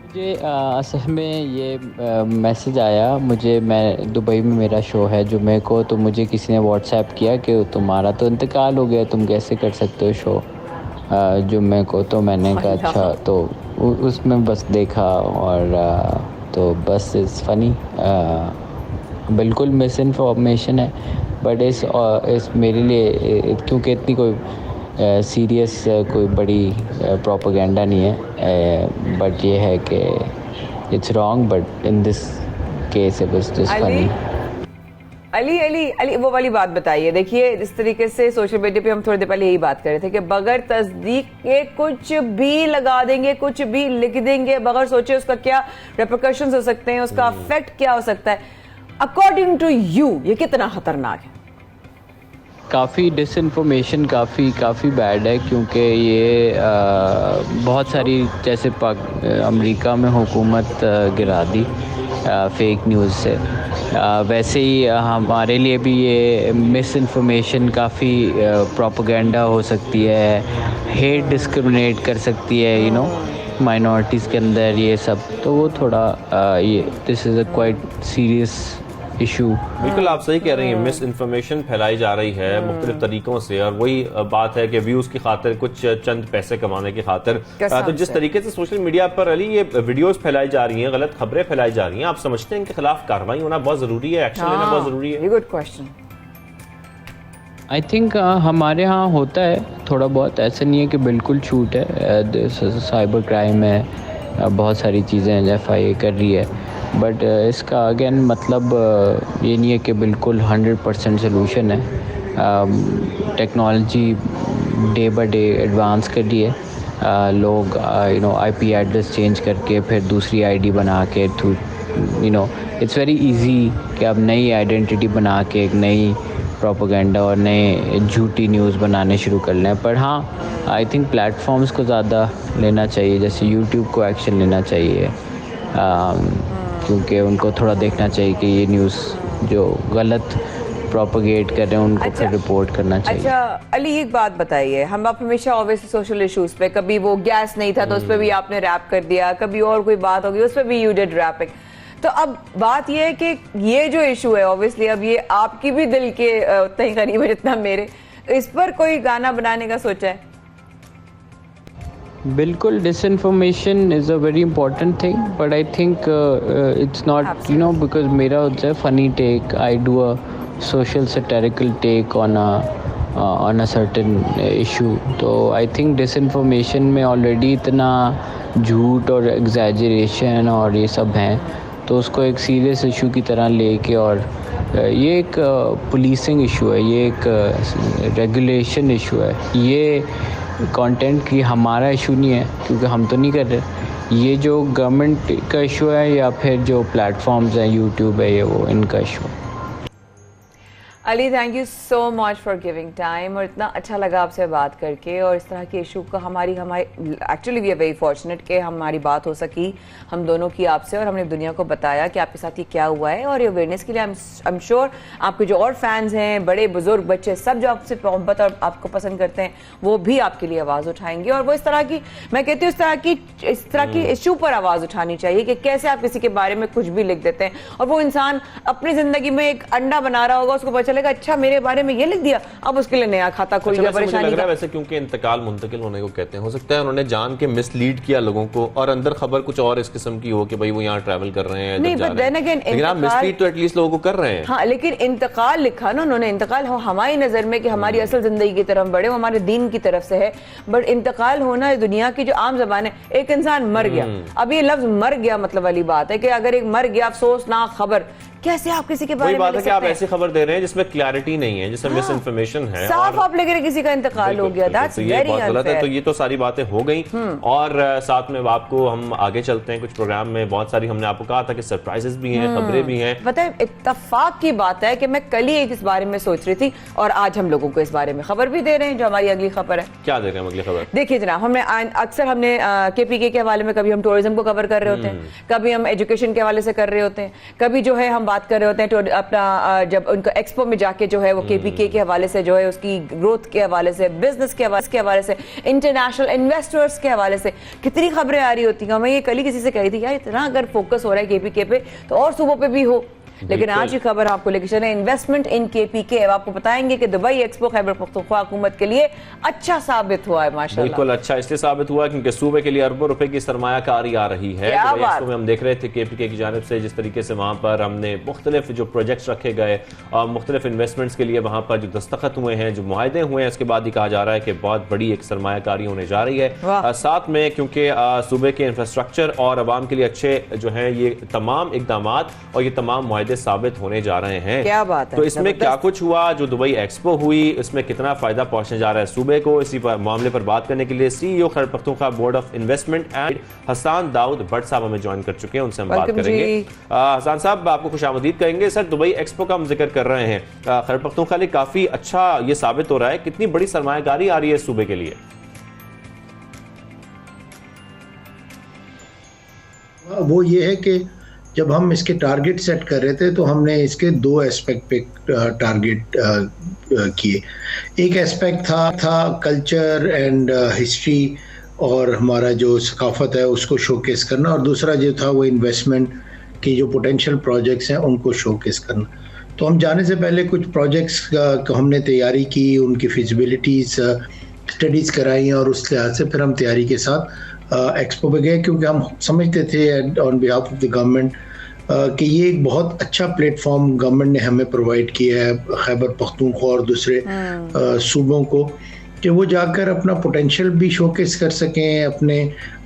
मुझे असल में ये मैसेज आया, मैं दुबई में मेरा शो है जुमे को, तो मुझे किसी ने व्हाट्सएप किया कि तुम्हारा तो इंतकाल हो गया, तुम कैसे कर सकते हो शो जुम्मे को। तो मैंने कहा अच्छा, तो उसमें बस देखा और तो बस इट्स फनी, बिल्कुल मिस इन्फॉर्मेशन है, बट इस मेरे लिए क्योंकि इतनी कोई सीरियस कोई बड़ी प्रोपेगेंडा नहीं है, बट ये है कि it's wrong, but in this case it was just funny. Ali वो वाली बात बताइए। देखिए, इस तरीके से सोशल मीडिया पे हम थोड़ी देर पहले यही बात कर रहे थे कि बगैर तस्दीक के कुछ भी लगा देंगे, कुछ भी लिख देंगे, बगैर सोचे उसका क्या रेपरकशंस हो सकते हैं, उसका इफेक्ट क्या हो सकता है। अकॉर्डिंग टू यू ये कितना खतरनाक है? काफ़ी डिसइंफॉर्मेशन काफ़ी बैड है, क्योंकि ये बहुत सारी, जैसे अमेरिका में हुकूमत गिरा दी, फेक न्यूज़ से। वैसे ही हमारे लिए भी ये मिस इन्फॉर्मेशन काफ़ी प्रोपेगेंडा हो सकती है, हेट डिस्क्रिमिनेट कर सकती है, यू नो, माइनॉरिटीज़ के अंदर ये सब। तो वो थोड़ा ये this is a quite serious issue. बिल्कुल आप सही कह रही हैं, मिस इन्फॉर्मेशन फैलाई जा रही है मुख्तलिफ तरीकों से, और वही बात है कि व्यूज की खातिर, कुछ चंद पैसे कमाने की खातिर। तो जिस तरीके से सोशल मीडिया पर अली ये वीडियोस फैलाई जा रही हैं, गलत खबरें फैलाई जा रही हैं, आप समझते हैं इनके खिलाफ कार्रवाई होना बहुत जरूरी है, एक्शन लेना बहुत जरूरी है? Good question. आई थिंक हमारे यहाँ होता है थोड़ा बहुत, ऐसा नहीं है कि बिल्कुल छूट है। साइबर क्राइम है, बहुत सारी चीज़ें FIA कर रही है, बट इसका अगेन मतलब ये नहीं है कि बिल्कुल 100% सोल्यूशन है। Technology day by day advance कर रही है। लोग you know IP address change करके फिर दूसरी ID बना के through, you know, it's very easy कि अब नई आइडेंटिटी बना के एक नई प्रोपेगेंडा और नए झूठी न्यूज़ बनाने शुरू कर लें। पर हाँ, आई थिंक प्लेटफॉर्म्स को ज़्यादा लेना चाहिए, जैसे YouTube को एक्शन लेना चाहिए, क्योंकि उनको थोड़ा देखना चाहिए कि ये न्यूज़ जो गलत प्रोपेगेट कर रहे हैं उनको फिर रिपोर्ट करना चाहिए। अच्छा अली, एक बात बताइए, हम आप हमेशा ऑब्वियसली सोशल इश्यूज पे, कभी वो गैस नहीं था तो उस पर भी आपने रैप कर दिया, कभी और कोई बात होगी उस पर भी यू डिड रैपिंग। तो अब बात ये है कि ये जो इशू है ऑब्वियसली अब ये आपकी भी दिल के उतना ही करीब है जितना मेरे, इस पर कोई गाना बनाने का सोचा है? बिल्कुल, disinformation is a very important thing, but I think it's not, you know, because मेरा होता है funny take, I do a social satirical take on a certain issue. तो आई थिंक डिसइंफॉर्मेशन में ऑलरेडी इतना झूठ और एग्जैजरेशन और ये सब हैं, तो उसको एक सीरियस इशू की तरह लेके, और ये एक पुलिसिंग इशू है, ये एक रेगुलेशन इशू है, ये कंटेंट की हमारा इशू नहीं है क्योंकि हम तो नहीं कर रहे। ये जो गवर्नमेंट का इशू है या फिर जो प्लेटफॉर्म्स हैं, YouTube है, ये वो इनका इशू है। Ali, thank you so much for giving time, और इतना अच्छा लगा आपसे बात करके, और इस तरह के इशू का हमारी actually we are very fortunate कि हमारी बात हो सकी हम दोनों की आपसे, और हमने दुनिया को बताया कि आपके साथ ये क्या हुआ है, और ये अवेयरनेस के लिए आई एम श्योर आपके जो और फैंस हैं, बड़े बुजुर्ग बच्चे सब जो आपसे मोहब्बत और आपको पसंद करते हैं, वो भी आपके लिए आवाज़ उठाएंगे, और वो इस तरह की, मैं कहती हूँ इस तरह की इशू पर आवाज़ उठानी चाहिए कि कैसे आप किसी के बारे में कुछ भी लिख देते हैं, और वो इंसान अपनी ज़िंदगी में एक अंडा बना रहा होगा, उसको पता चलेगा अच्छा मेरे बारे में ये लिख दिया, अब उसके लिए नया खाता खोल दिया, परेशानी लग रहा है वैसे, क्योंकि इंतकाल मुंतकिल होने को कहते हैं, हो सकता है उन्होंने जान के मिसलीड किया लोगों को, और अंदर खबर कुछ और इस किस्म की हो कि भाई वो यहाँ ट्रैवल कर रहे हैं, नहीं, but then again, लेकिन आप मिसलीड तो एटलीस्ट लोगों को कर रहे हैं। हाँ, लेकिन इंतकाल लिखा ना उन्होंने, इंतकाल हो हमारी नजर में कि हमारी असल जिंदगी की तरफ बढ़े, वो हमारे दीन की तरफ से है, बट इंतकाल होना दुनिया की जो आम जबान है, एक इंसान मर गया, अब ये लफ्ज मर गया मतलब वाली बात है कि अगर एक मर गया अफसोसनाक खबर, कैसे आप किसी के बारे में बात है कि आप ऐसी खबर दे रहे हैं जिसमें क्लैरिटी नहीं है, जिसमें मिस इन्फॉर्मेशन है, साफ आप लेकर किसी का इंतकाल हो गया, दैट्स वेरी अनफेयर। तो ये तो सारी बातें हो गई, और साथ में आपको हम आगे चलते हैं, कुछ प्रोग्राम में बहुत सारी हमने आपको कहा था कि सरप्राइजेस भी हैं, खबरें भी हैं। पता है, इत्तेफाक की बात है कि मैं कल ही इस बारे में सोच रही थी, और आज हम लोगों को इस बारे में खबर भी दे रहे हैं, जो हमारी अगली खबर है। क्या दे रहे हैं अगली खबर? देखिए जनाब, हमने KPK के हवाले में कभी हम टूरिज्म को कवर कर रहे होते हैं, कभी हम एजुकेशन के हवाले से कर रहे होते हैं, कभी जो है हम बात कर रहे होते हैं अपना जब उनका एक्सपो में जाके जो है वो KPK के हवाले से जो है उसकी ग्रोथ के हवाले से, बिजनेस के हवाले से, इंटरनेशनल इन्वेस्टर्स के हवाले से कितनी खबरें आ रही होती हैं। मैं ये कल ही किसी से कही थी, यार इतना अगर फोकस हो रहा है KPK पे तो और सूबों पे भी हो, लेकिन आज की खबर आपको लेकर चले, इन्वेस्टमेंट इन KPK। अब आपको बताएंगे कि दुबई एक्सपो खैबर पख्तूनख्वा हुकूमत के लिए अच्छा साबित हुआ है, माशाल्लाह। बिल्कुल अच्छा इसलिए साबित हुआ क्योंकि सूबे के लिए अरबों रुपए की सरमायाकारी आ रही है। दुबई एक्सपो में हम देख रहे थे KPK की जानिब से जिस तरीके से वहाँ पर हमने मुख्तलिफ जो प्रोजेक्ट्स रखे गए और मुख्तलिफ इन्वेस्टमेंट्स के लिए वहाँ पर जो दस्तखत हुए हैं, जो मुआहदे हुए हैं, उसके बाद ही कहा जा रहा है कि बहुत बड़ी एक सरमायाकारी होने जा रही है। साथ में क्योंकि सूबे के इंफ्रास्ट्रक्चर और आवाम के लिए अच्छे जो है ये तमाम इकदाम और ये तमाम मुआहदे साबित होने जा रहे हैं। क्या बात है। तो इसमें क्या कुछ हुआ, जो दुबई एक्सपो हुई, इसमें कितना फायदा पहुंचने जा रहा है सूबे को, इसी पर मामले पर बात करने के लिए CEO Khyber Pakhtunkhwa board of investment and Hasan Daud Bhatt sahab हमें ज्वाइन कर चुके हैं, उनसे हम बात करेंगे। हसन साहब आपको खुशामदीद कहेंगे। सर, दुबई एक्सपो का हम जिक्र कर रहे हैं, खैबर पख्तूनख्वा लिए काफी अच्छा ये साबित हो रहा है, कितनी बड़ी सरमायाकारी आ रही है सूबे के लिए? वो ये है कि जब हम इसके टारगेट सेट कर रहे थे तो हमने इसके 2 एस्पेक्ट पे टारगेट किए। एक एस्पेक्ट था कल्चर एंड हिस्ट्री और हमारा जो सकाफत है उसको शोकेस करना, और दूसरा जो था वो इन्वेस्टमेंट की जो पोटेंशियल प्रोजेक्ट्स हैं उनको शोकेस करना। तो हम जाने से पहले कुछ प्रोजेक्ट्स का हमने तैयारी की, उनकी फिजिबिलिटीज़ स्टडीज़ कराई, और उस लिहाज से फिर हम तैयारी के साथ एक्सपो पे गए, क्योंकि हम समझते थे on behalf of the government कि ये एक बहुत अच्छा प्लेटफॉर्म गवर्नमेंट ने हमें प्रोवाइड किया है खैबर पख्तूनख्वा और दूसरे सूबों को, कि वो जाकर अपना पोटेंशियल भी शोकेस कर सकें, अपने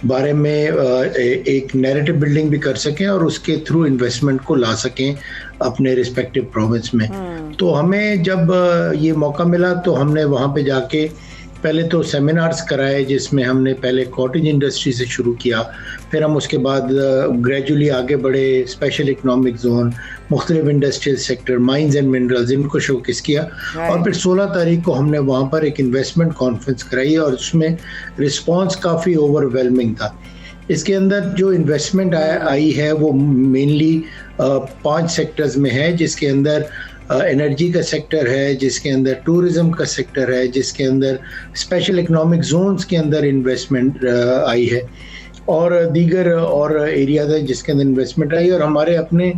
बारे में एक नैरेटिव बिल्डिंग भी कर सकें और उसके थ्रू इन्वेस्टमेंट को ला सकें अपने रिस्पेक्टिव प्रोविंस में। तो हमें जब ये मौका मिला तो हमने वहाँ पे जाके पहले तो सेमिनार्स कराए, जिसमें हमने पहले कॉटेज इंडस्ट्री से शुरू किया, फिर हम उसके बाद ग्रेजुअली आगे बढ़े, स्पेशल इकोनॉमिक जोन, मुख्तलिफ industrial sector, mines and minerals, इनको शोकेस किया। और फिर 16 तारीख को हमने वहाँ पर एक इन्वेस्टमेंट कॉन्फ्रेंस कराई और उसमें रिस्पॉन्स काफ़ी ओवरवेलमिंग था। इसके अंदर जो इन्वेस्टमेंट आई है वो मेनली 5 सेक्टर्स में है, जिसके अंदर एनर्जी का सेक्टर है, जिसके अंदर टूरिज्म का सेक्टर है, जिसके अंदर स्पेशल इकोनॉमिक जोन्स के अंदर इन्वेस्टमेंट आई है, और दीगर और एरियाज हैं जिसके अंदर इन्वेस्टमेंट आई। और हमारे अपने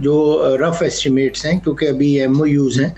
जो रफ एस्टिमेट्स हैं, क्योंकि अभी MOUs हैं,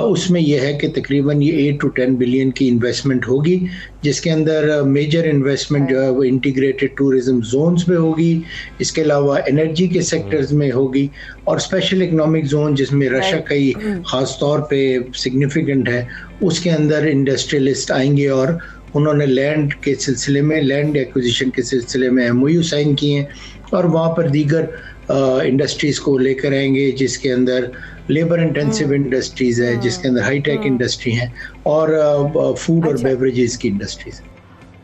उसमें यह है कि तकरीबन ये 8 to 10 बिलियन की इन्वेस्टमेंट होगी, जिसके अंदर मेजर इन्वेस्टमेंट जो है वो इंटीग्रेटेड टूरिज्म जोन्स में होगी, इसके अलावा एनर्जी के सेक्टर्स में होगी, और स्पेशल इकोनॉमिक जोन जिसमें रशिया का ही ख़ास तौर पे सिग्निफिकेंट है, उसके अंदर इंडस्ट्रियलिस्ट आएंगे और उन्होंने लैंड के सिलसिले में, लैंड एक्विजिशन के सिलसिले में MOU साइन किए हैं, और वहाँ पर दीगर इंडस्ट्रीज़ को लेकर आएंगे, जिसके अंदर लेबर इंटेंसिव इंडस्ट्रीज़ है, जिसके अंदर हाईटेक इंडस्ट्री हैं, और फूड और बेवरेजेस की इंडस्ट्रीज़।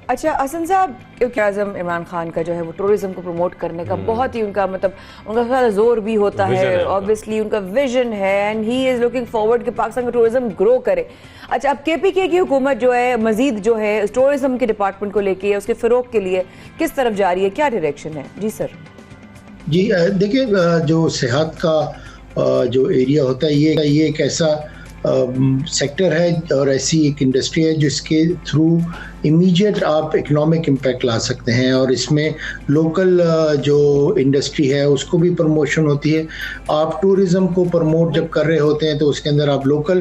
अच्छा हसन साहब, क्योंकि आज़म इमरान खान का जो है वो टूरिज्म को प्रमोट करने का बहुत ही उनका उनका जोर भी होता है, ऑब्वियसली उनका विजन है, and he is looking forward कि पाकिस्तान का टूरिज्म ग्रो करे। अच्छा, अब KPK की हुकूमत जो है मजीद जो है टूरिज्म के डिपार्टमेंट को लेके, उसके फ़रोग के लिए किस तरफ जा रही है, क्या डायरेक्शन है? जी सर। जी देखिए, जो सेहत का जो एरिया होता है, ये एक ऐसा सेक्टर है और ऐसी एक इंडस्ट्री है जिसके थ्रू इमीडिएट आप इकोनॉमिक इम्पैक्ट ला सकते हैं, और इसमें लोकल जो इंडस्ट्री है उसको भी प्रमोशन होती है। आप टूरिज़्म को प्रमोट जब कर रहे होते हैं तो उसके अंदर आप लोकल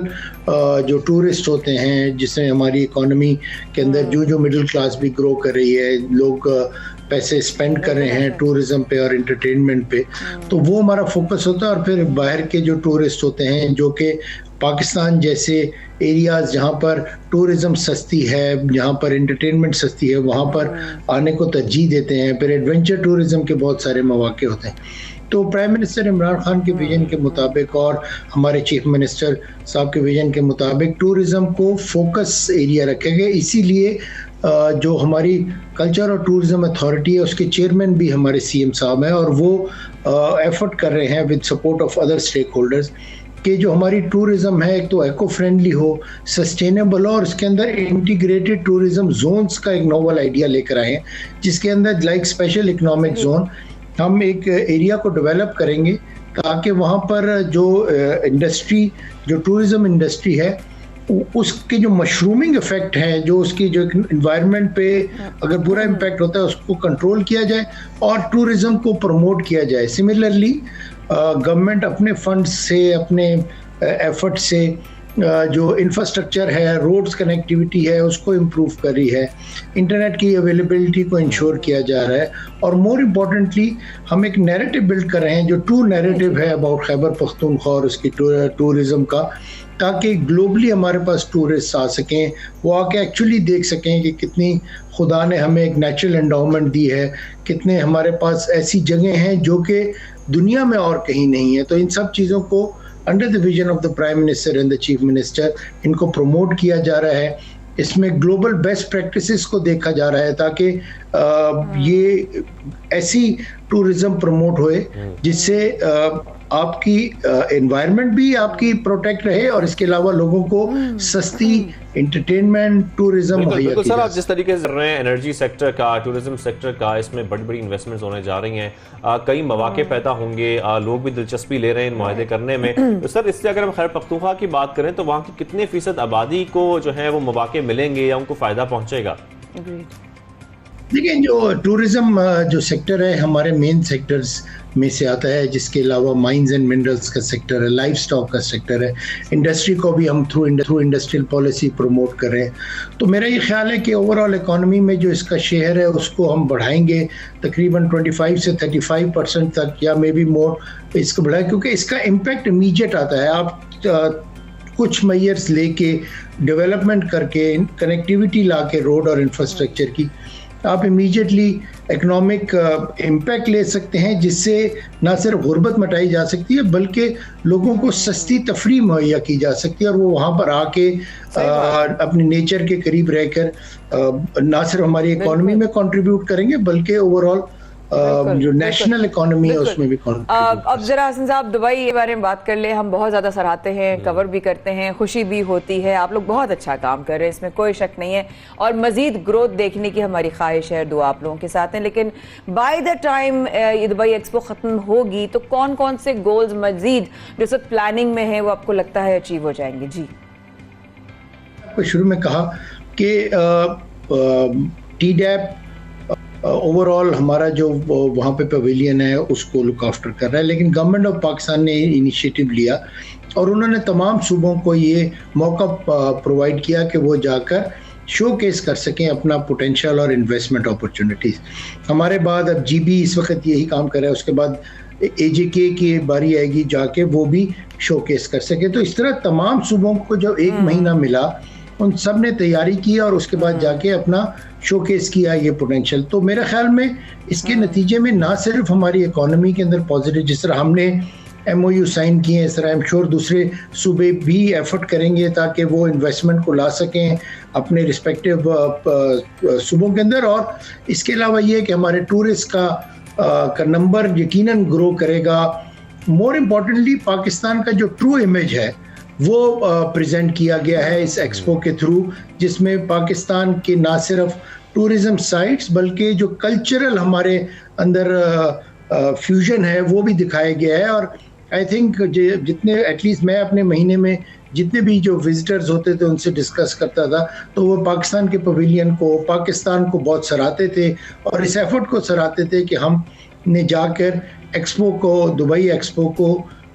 जो टूरिस्ट होते हैं, जिससे हमारी इकोनॉमी के अंदर जो मिडिल क्लास भी ग्रो कर रही है, लोग पैसे स्पेंड कर रहे हैं टूरिज़्म पे और एंटरटेनमेंट पे, तो वो हमारा फोकस होता है। और फिर बाहर के जो टूरिस्ट होते हैं, जो कि पाकिस्तान जैसे एरियाज़ जहाँ पर टूरिज़्म सस्ती है, जहाँ पर एंटरटेनमेंट सस्ती है, वहाँ पर आने को तरजीह देते हैं। फिर एडवेंचर टूरिज़्म के बहुत सारे मौके होते हैं। तो प्राइम मिनिस्टर इमरान खान के विजन के मुताबिक और हमारे चीफ मिनिस्टर साहब के विजन के मुताबिक टूरिज़्म को फोकस एरिया रखे गए। इसीलिए जो हमारी कल्चर और टूरिज़्म अथॉरिटी है उसके चेयरमैन भी हमारे CM साहब हैं, और वो एफर्ट कर रहे हैं with support of other stakeholders कि जो हमारी टूरिज़्म है एक तो एको फ्रेंडली हो, सस्टेनेबल हो, और इसके अंदर इंटीग्रेटेड टूरिज़्म जोन्स का एक नोवल आइडिया लेकर आए हैं, जिसके अंदर लाइक स्पेशल इकोनॉमिक जोन हम एक एरिया को डेवलप करेंगे ताकि वहाँ पर जो इंडस्ट्री, जो टूरिज़्म इंडस्ट्री है, उसके जो मशरूमिंग इफेक्ट है, जो उसकी जो इन्वायरमेंट पे अगर बुरा इम्पैक्ट होता है उसको कंट्रोल किया जाए और टूरिज़्म को प्रमोट किया जाए। सिमिलरली गवर्नमेंट अपने फंड्स से, अपने एफर्ट से जो इंफ्रास्ट्रक्चर है, रोड्स कनेक्टिविटी है, उसको इम्प्रूव कर रही है, इंटरनेट की अवेलेबिलिटी को इंश्योर किया जा रहा है, और मोर इम्पॉर्टेंटली हम एक नैरेटिव बिल्ड कर रहे हैं जो ट्रू नैरेटिव है अबाउट खैबर पख्तूनख्वा और उसकी टूरिज़्म का, ताकि ग्लोबली हमारे पास टूरिस्ट आ सकें, वो आके एक्चुअली देख सकें कि कितनी खुदा ने हमें एक नेचुरल एंडाउमेंट दी है, कितने हमारे पास ऐसी जगह हैं जो कि दुनिया में और कहीं नहीं है। तो इन सब चीज़ों को under the vision of the prime minister and the chief minister इनको प्रमोट किया जा रहा है। इसमें ग्लोबल बेस्ट प्रैक्टिसेस को देखा जा रहा है ताकि ये ऐसी टूरिज़्म प्रमोट होए जिससे आपकी एनवायरनमेंट भी आपकी प्रोटेक्ट रहे और इसके अलावा लोगों को सस्ती एंटरटेनमेंट टूरिज्म मुहैया की सर, जा आप जिस तरीके से रहे हैं एनर्जी सेक्टर का, टूरिज्म सेक्टर का, इसमें बड़ी बड़ी इन्वेस्टमेंट्स होने जा रही हैं, कई मौके पैदा होंगे, लोग भी दिलचस्पी ले रहे हैं इन मुआहदे करने में। तो सर, इससे अगर हम खैर पख्तूनख्वा की बात करें तो वहाँ की कितने फीसद आबादी को जो है वो मौके मिलेंगे या उनको फायदा पहुंचेगा? देखिए, जो टूरिज्म जो सेक्टर है हमारे मेन सेक्टर्स में से आता है, जिसके अलावा माइंस एंड मिनरल्स का सेक्टर है, लाइफ स्टॉक का सेक्टर है, इंडस्ट्री को भी हम थ्रू इंडस्ट्रियल पॉलिसी प्रमोट कर रहे हैं। तो मेरा ये ख्याल है कि ओवरऑल इकोनॉमी में जो इसका शेयर है उसको हम बढ़ाएंगे तकरीबन 25 से 35% तक, या मे बी मोर इसको बढ़ाएं, क्योंकि इसका इम्पैक्ट इमीडिएट आता है। आप कुछ मेजर्स लेके, डेवलपमेंट करके, कनेक्टिविटी ला के रोड और इंफ्रास्ट्रक्चर की, आप इमीडिएटली इकोनॉमिक इम्पैक्ट ले सकते हैं, जिससे ना सिर्फ गुर्बत मिटाई जा सकती है बल्कि लोगों को सस्ती तफरीह मुहैया की जा सकती है, और वो वहाँ पर आके अपने नेचर के करीब रहकर ना सिर्फ हमारी इकोनॉमी में कंट्रीब्यूट करेंगे बल्कि ओवरऑल जो नेशनल इकोनॉमी है उसमें भी अब जरा हसन साहब दुबई के बारे में बात कर ले। हम बहुत ज़्यादा सराहते हैं, कवर भी करते हैं, खुशी भी होती है, आप लोग बहुत अच्छा काम कर रहे हैं, इसमें कोई शक नहीं है, और मजीद ग्रोथ देखने की हमारी ख्वाहिश है, दुआ आप लोगों के साथ है। लेकिन बाय द टाइम ये दुबई एक्सपो ख़त्म होगी तो कौन कौन से गोल्स मजीद जो सब प्लानिंग में है वो आपको लगता है अचीव हो जाएंगे? जी, आपको शुरू में कहा कि TDAP ओवरऑल हमारा जो वहाँ पे पवेलियन है उसको लुक आफ्टर कर रहा है, लेकिन गवर्नमेंट ऑफ पाकिस्तान ने इनिशिएटिव लिया और उन्होंने तमाम सूबों को ये मौका प्रोवाइड किया कि वो जाकर शोकेस कर सकें अपना पोटेंशियल और इन्वेस्टमेंट अपॉर्चुनिटीज़। हमारे बाद अब GB इस वक्त यही काम कर रहा है, उसके बाद AJK की बारी आएगी जाके वो भी शोकेस कर सके। तो इस तरह तमाम सूबों को जब एक महीना मिला, उन सब ने तैयारी की और उसके बाद जाके अपना शोकेस किया ये पोटेंशियल। तो मेरे ख्याल में इसके नतीजे में ना सिर्फ हमारी इकोनॉमी के अंदर पॉजिटिव, जिस तरह हमने MOU साइन किए हैं, इस तरह आई एम श्योर दूसरे सूबे भी एफर्ट करेंगे ताकि वो इन्वेस्टमेंट को ला सकें अपने रिस्पेक्टिव सूबों के अंदर। और इसके अलावा ये कि हमारे टूरिस्ट का नंबर यकीनन ग्रो करेगा। मोर इम्पोर्टेंटली पाकिस्तान का जो ट्रू इमेज है वो प्रेजेंट किया गया है इस एक्सपो के थ्रू, जिसमें पाकिस्तान के ना सिर्फ टूरिज्म साइट्स बल्कि जो कल्चरल हमारे अंदर फ्यूजन है वो भी दिखाया गया है। और आई थिंक जितने एटलीस्ट मैं अपने महीने में जितने भी जो विजिटर्स होते थे उनसे डिस्कस करता था तो वो पाकिस्तान के पवेलियन को, पाकिस्तान को बहुत सराहते थे और इस एफर्ट को सराहते थे कि हमने जाकर एक्सपो को, दुबई एक्सपो को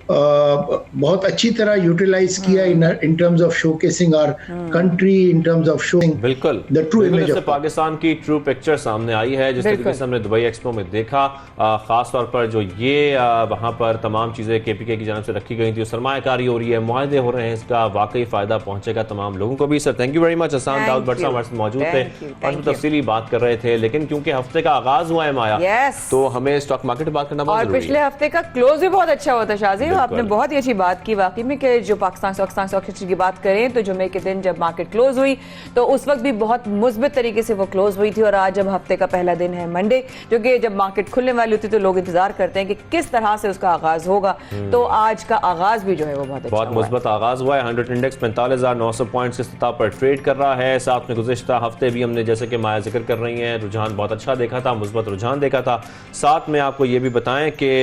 बहुत अच्छी तरह यूटिलाइज किया in terms of showcasing our country, in terms of showing बिल्कुल the true image of Pakistan की ट्रू पिक्चर सामने आई है। जिस तरीके से हमने दुबई एक्सपो में देखा, खास तौर पर जो ये वहां पर तमाम चीजें KPK की जानिब से रखी गई थी, सरमायाकारी हो रही है, मुआहदे हो रहे हैं, इसका वाकई फायदा पहुंचेगा तमाम लोगों को भी। Sir thank you very much. Hasan Daud Bhatt sahab हमारे साथ मौजूद थे और तफसीली बात कर रहे थे, लेकिन क्योंकि हफ्ते का आगाज हुआ है माया, तो हमें स्टॉक मार्केट बात करना बहुत जरूरी है। पिछले हफ्ते का क्लोज भी बहुत अच्छा हुआ था शाजी, आपने बहुत ही अच्छी बात की वाकई में कि जो पाकिस्तान स्टॉक एक्सचेंज की बात करें तो जुमे के दिन जब मार्केट क्लोज हुई तो उस वक्त भी बहुत मुस्बित तरीके से वो क्लोज हुई थी। और आज जब हफ्ते का पहला दिन है मंडे, जो कि जब मार्केट खुलने वाली होती है तो लोग इंतजार करते हैं कि किस तरह से उसका आगाज होगा, तो आज का आगाज भी जो है वो बहुत मुस्बत आगाज हुआ है। 100 इंडेक्स 45,900 पॉइंट्स की सतह पर ट्रेड कर रहा है। साथ में गुज़िश्ता हफ्ते भी हमने जैसे कि माया जिक्र कर रही हैं, रुझान बहुत अच्छा देखा था, मुस्बत रुझान देखा था। साथ में आपको ये भी बताएं कि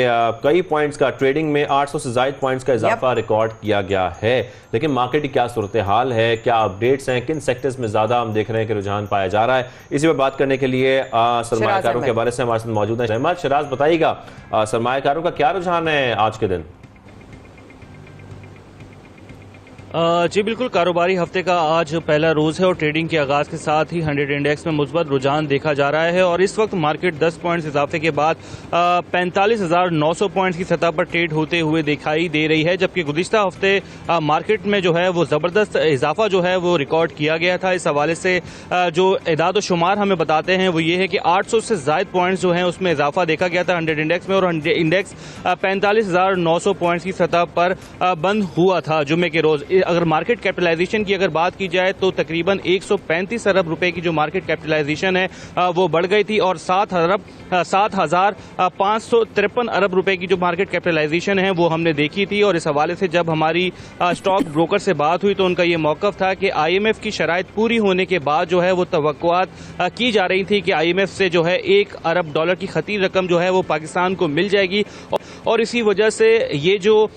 कई पॉइंट्स का ट्रेडिंग में 800 से ज़ायद पॉइंट्स का इजाफा रिकॉर्ड किया गया है। लेकिन मार्केट की क्या सूरत हाल है, क्या अपडेट्स हैं, किन सेक्टर्स में ज्यादा हम देख रहे हैं कि रुझान पाया जा रहा है, इसी पर बात करने के लिए सरमायाकारों के बारे से हमारे साथ मौजूद है शहमाद शराज। बताइएगा सरमायाकारों का क्या रुझान है आज के दिन? जी बिल्कुल, कारोबारी हफ्ते का आज पहला रोज है और ट्रेडिंग के आगाज के साथ ही 100 इंडेक्स में मुस्बत रुझान देखा जा रहा है और इस वक्त मार्केट 10 पॉइंट्स इजाफे के बाद 45,900 पॉइंट्स की सतह पर ट्रेड होते हुए दिखाई दे रही है। जबकि गुज़िश्ता हफ्ते मार्केट में जो है वो जबरदस्त इजाफा जो है वो रिकॉर्ड किया गया था। इस हवाले से जो एदाद शुमार हमें बताते हैं वो ये है कि 800 से ज़ायद पॉइंट्स जो है उसमें इजाफा देखा गया था 100 इंडेक्स में, और इंडेक्स 45,900 पॉइंट्स की सतह पर बंद हुआ था जुमे के रोज। अगर मार्केट कैपिटलाइजेशन की अगर बात की जाए तो तकरीबन 135 अरब रुपए की जो मार्केट कैपिटलाइजेशन है वो बढ़ गई थी और 7,553 अरब रुपए की जो मार्केट कैपिटलाइजेशन है वो हमने देखी थी। और इस हवाले से जब हमारी स्टॉक ब्रोकर से बात हुई तो उनका ये मौक़िफ़ था कि IMF की शराइत पूरी होने के बाद जो है वो तवक्कुआत की जा रही थी कि IMF से जो है $1 अरब की खती रकम जो है वो पाकिस्तान को मिल जाएगी। और इसी वजह से ये जो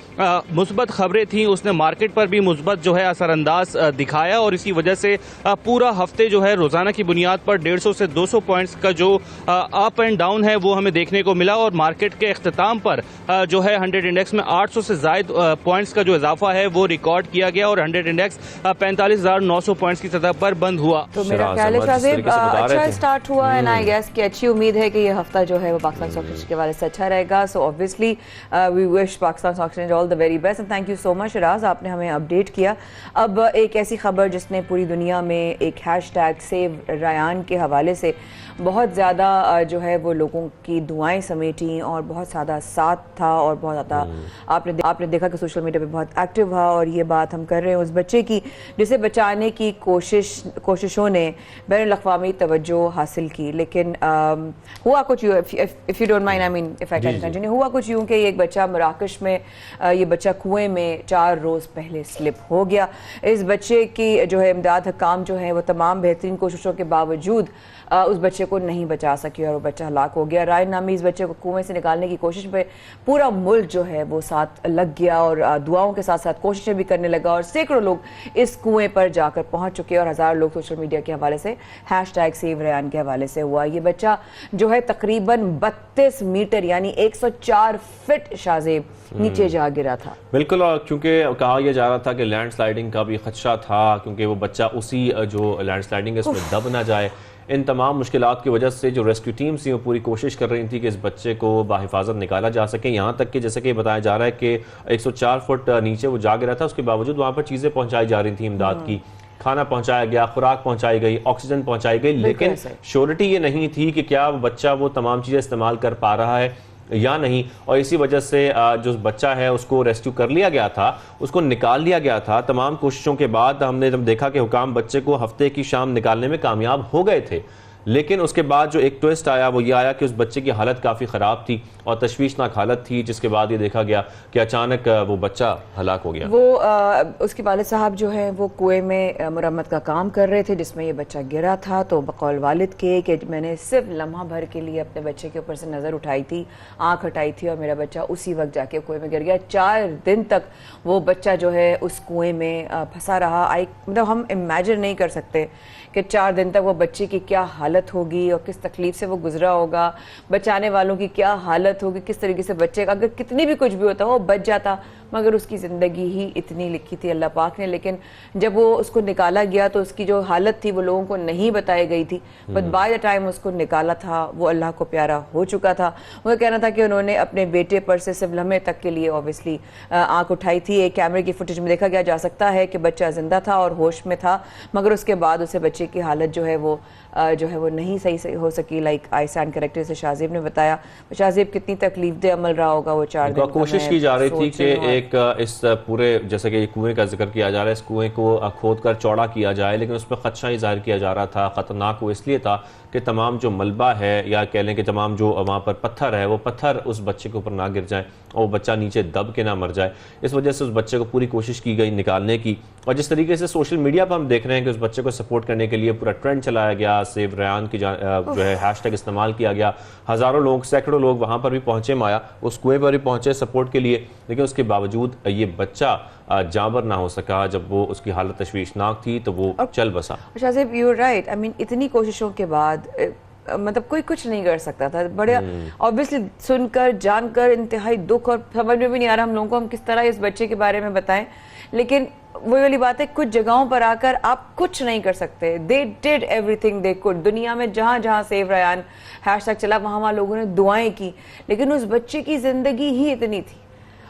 मुस्बत खबरें थी उसने मार्केट पर भी मुस्बत जो है असरअंदाज दिखाया और इसी वजह से पूरा हफ्ते जो है रोजाना की बुनियाद पर 150 से 200 पॉइंट्स का जो अप एंड डाउन है वो हमें देखने को मिला। और मार्केट के इख्तिताम पर जो है 100 इंडेक्स में 800 से ज़ायद पॉइंट्स का जो इजाफा है वो रिकॉर्ड किया गया और 100 इंडेक्स 45,900 पॉइंट्स की सतह पर बंद हुआ। तो मेरा ख्याल है शाज़ेब अच्छा स्टार्ट हुआ एंड आई गेस कि अच्छी उम्मीद है कि ये हफ्ता जो है वो पाकिस्तान स्टॉक एक्सचेंज के हवाले से अच्छा रहेगा। So obviously we wish Pakistan stock exchange all the very best and thank you so much Shiraz, आपने हमें अपडेट किया। अब एक ऐसी खबर जिसने पूरी दुनिया में एक हैशटैग सेव रयान के हवाले से बहुत ज़्यादा जो है वो लोगों की दुआएं समेटी और बहुत ज़्यादा साथ था और बहुत ज़्यादा आपने देखा कि सोशल मीडिया पे बहुत एक्टिव हुआ। और ये बात हम कर रहे हैं उस बच्चे की जिसे बचाने की कोशिशों ने बैनुल अक़वामी तवज्जो हासिल की। लेकिन हुआ कुछ यूँ, if you don't mind I mean if I can continue, हुआ कुछ यूँ कि एक बच्चा मराकश में ये बच्चा कुएँ में 4 रोज़ पहले स्लिप हो गया। इस बच्चे की जो है इमदाद हकाम जो है वो तमाम बेहतरीन कोशिशों के बावजूद उस बच्चे को नहीं बचा सकी और वो बच्चा हलाक हो गया। रायन नामी इस बच्चे को कुएं से निकालने की कोशिश में पूरा मुल्क जो है वो साथ लग गया और दुआओं के साथ साथ कोशिशें भी करने लगा और सैकड़ों लोग इस कुएं पर जाकर पहुंच चुके और हज़ारों लोग सोशल मीडिया के हवाले से हैशटैग सेव रयान के हवाले से हुआ। ये बच्चा जो है तकरीबन 32 मीटर यानी 104 फीट शाज़ेब नीचे जा गिरा था। बिल्कुल, और क्योंकि कहा यह जा रहा था कि लैंडस्लाइडिंग का भी खदशा था क्योंकि वो बच्चा उसी जो लैंडस्लाइडिंग है उसमें दब ना जाए। इन तमाम मुश्किलात की वजह से जो रेस्क्यू टीम्स थी वो पूरी कोशिश कर रही थी कि इस बच्चे को बाहिफाजत निकाला जा सके। यहाँ तक कि जैसे कि बताया जा रहा है कि 104 फुट नीचे वो जा गिरा था, उसके बावजूद वहाँ पर चीज़ें पहुँचाई जा रही थी इमदाद की, खाना पहुंचाया गया, खुराक पहुंचाई गई, ऑक्सीजन पहुंचाई गई, लेकिन श्योरिटी ये नहीं थी कि क्या वो बच्चा वो तमाम चीज़ें इस्तेमाल कर पा रहा है या नहीं। और इसी वजह से जो बच्चा है उसको रेस्क्यू कर लिया गया था, उसको निकाल लिया गया था। तमाम कोशिशों के बाद हमने जब देखा कि हुकाम बच्चे को हफ्ते की शाम निकालने में कामयाब हो गए थे, लेकिन उसके बाद जो एक ट्विस्ट आया वो ये आया कि उस बच्चे की हालत काफ़ी ख़राब थी और तशवीशनाक हालत थी, जिसके बाद ये देखा गया कि अचानक वो बच्चा हलाक हो गया। वो उसके वालिद साहब जो है वो कुएं में मुरम्मत का काम कर रहे थे जिसमें ये बच्चा गिरा था। तो बकौल वालिद के कि मैंने सिर्फ लम्हा भर के लिए अपने बच्चे के ऊपर से नज़र उठाई थी, आँख हटाई थी और मेरा बच्चा उसी वक्त जाके कुएं में गिर गया। 4 दिन तक वो बच्चा जो है उस कुएं में फंसा रहा। मतलब हम इमेजिन नहीं कर सकते कि 4 दिन तक वो बच्चे की क्या हालत होगी और किस तकलीफ से वो गुजरा होगा, बचाने वालों की क्या हालत होगी, किस तरीके से बच्चे का अगर कितनी भी कुछ भी होता वो बच जाता, मगर उसकी ज़िंदगी ही इतनी लिखी थी अल्लाह पाक ने। लेकिन जब वो उसको निकाला गया तो उसकी जो हालत थी वो लोगों को नहीं बताई गई थी, बट बाय द टाइम उसको निकाला था वो अल्लाह को प्यारा हो चुका था। उनका कहना था कि उन्होंने अपने बेटे पर से सिर्फ लम्हे तक के लिए ऑब्वियसली आँख उठाई थी। एक कैमरे की फुटेज में देखा गया जा सकता है कि बच्चा जिंदा था और होश में था, मगर उसके बाद उसे बच्चे की हालत जो है वो नहीं सही हो सकी। लाइक आई स्टैंड करेक्टर से शाज़ेब ने बताया। शाज़ेब कितनी तकलीफ दे अमल रहा होगा वो 4 दिन। कोशिश की जा रही थी कि एक इस पूरे जैसे कि कुएं का जिक्र किया जा रहा है, इस कुएं को खोद कर चौड़ा किया जाए, लेकिन उस पर खदशा ही जाहिर किया जा रहा था। ख़तरनाक वो इसलिए था कि तमाम जो मलबा है या कह लें कि तमाम जो वहाँ पर पत्थर है वो पत्थर उस बच्चे के ऊपर ना गिर जाए और वो बच्चा नीचे दब के ना मर जाए। इस वजह से उस बच्चे को पूरी कोशिश की गई निकालने की। और जिस तरीके से सोशल मीडिया पर हम देख रहे हैं कि उस बच्चे को सपोर्ट करने के लिए पूरा ट्रेंड चलाया गया, सेव रयान की जो है हैशटैग इस्तेमाल किया गया, हज़ारों लोग सैकड़ों लोग वहाँ पर भी पहुँचे, माया उस कुएं पर भी पहुँचे सपोर्ट के लिए, लेकिन उसके बावजूद ये बच्चा जाबर ना हो सका। जब वो उसकी हालत तशवीशनाक थी तो वो चल बसा। Shahzeb you are right, I mean इतनी कोशिशों के बाद मतलब कोई कुछ नहीं कर सकता था। बड़े ऑब्वियसली सुनकर जानकर इंतहाई दुख और समझ में भी नहीं आ रहा हम लोगों को हम किस तरह इस बच्चे के बारे में बताएं। लेकिन वही वाली बात है, कुछ जगहों पर आकर आप कुछ नहीं कर सकते। They did everything they could. दुनिया में जहाँ जहाँ सेव रयान हैशटैग चला वहाँ लोगों ने दुआएं की, लेकिन उस बच्चे की जिंदगी ही इतनी थी।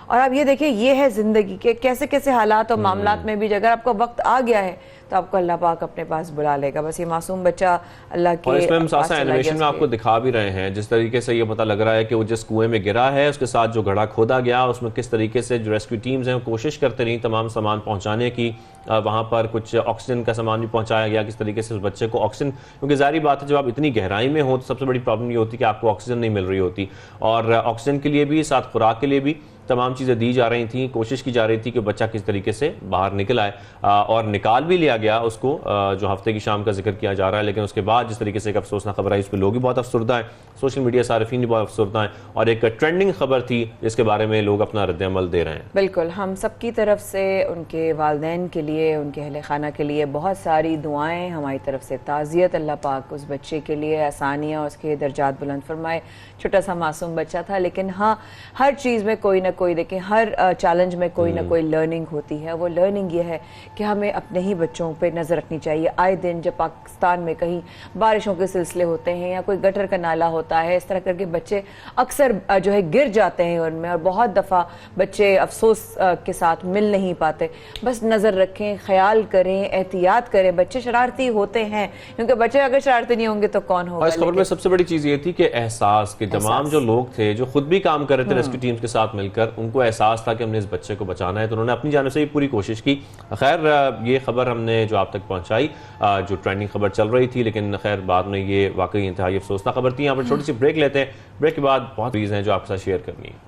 और आप ये देखिए, ये है जिंदगी के कैसे कैसे हालात और मामलात में भी अगर आपका वक्त आ गया है तो आपको अल्लाह पाक अपने पास बुला लेगा। बस ये मासूम बच्चा अल्लाह के और इसमें हम पास साथ चला एनिमेशन गया में आपको दिखा भी रहे हैं, जिस तरीके से ये पता लग रहा है कि वो जिस कुएं में गिरा है उसके साथ जो घड़ा खोदा गया उसमें किस तरीके से जो रेस्क्यू टीम्स हैं वो कोशिश करते रही तमाम सामान पहुंचाने की। वहाँ पर कुछ ऑक्सीजन का सामान भी पहुंचाया गया, किस तरीके से उस बच्चे को ऑक्सीजन, क्योंकि जाहिर बात है जब आप इतनी गहराई में हो तो सबसे बड़ी प्रॉब्लम ये होती है कि आपको ऑक्सीजन नहीं मिल रही होती, और ऑक्सीजन के लिए भी साथ खुराक के लिए भी तमाम चीज़ें दी जा रही थी, कोशिश की जा रही थी कि बच्चा किस तरीके से बाहर निकल आए, और निकाल भी लिया गया उसको, जो हफ्ते की शाम का जिक्र किया जा रहा है। लेकिन उसके बाद जिस तरीके से एक अफसोसनाक खबर आई उस पर लोग भी बहुत अफसरदा हैं, सोशल मीडिया सार्फिन भी बहुत अफसरदा हैं, और एक ट्रेंडिंग खबर थी जिसके बारे में लोग अपना रद्द-ए-अमल दे रहे हैं। बिल्कुल, हम सब की तरफ से उनके वालिदैन के लिए, उनके अहले खाना के लिए बहुत सारी दुआएं, हमारी तरफ से ताज़ियत। अल्लाह पाक उस बच्चे के लिए आसानियाँ, उसके दर्जात बुलंद फरमाए। छोटा सा मासूम बच्चा था, लेकिन हाँ, हर चीज़ में कोई ना कोई, देखें हर चैलेंज में कोई ना कोई लर्निंग होती है। वो लर्निंग ये है कि हमें अपने ही बच्चों पे नज़र रखनी चाहिए। आए दिन जब पाकिस्तान में कहीं बारिशों के सिलसिले होते हैं या कोई गटर का नाला होता है, इस तरह करके बच्चे अक्सर जो है गिर जाते हैं उनमें, और बहुत दफ़ा बच्चे अफसोस के साथ मिल नहीं पाते। बस नज़र रखें, ख्याल करें, एहतियात करें। बच्चे शरारती होते हैं, क्योंकि बच्चे अगर शरारती नहीं होंगे तो कौन होगा। इस खबर में सबसे बड़ी चीज़ ये थी कि एहसास, कि तमाम जो लोग थे जो खुद भी काम कर रहे थे रेस्क्यू टीम्स के साथ मिलकर, उनको एहसास था कि हमने इस बच्चे को बचाना है, तो उन्होंने अपनी जानिब से भी पूरी कोशिश की। खैर ये खबर हमने जो आप तक पहुंचाई, जो ट्रेंडिंग खबर चल रही थी, लेकिन खैर बाद में ये वाकई इंतहाई अफसोसनाक खबर थी। यहाँ पर छोटी सी ब्रेक लेते हैं, ब्रेक के बाद बहुत चीज़ हैं जो आपके साथ शेयर करनी है।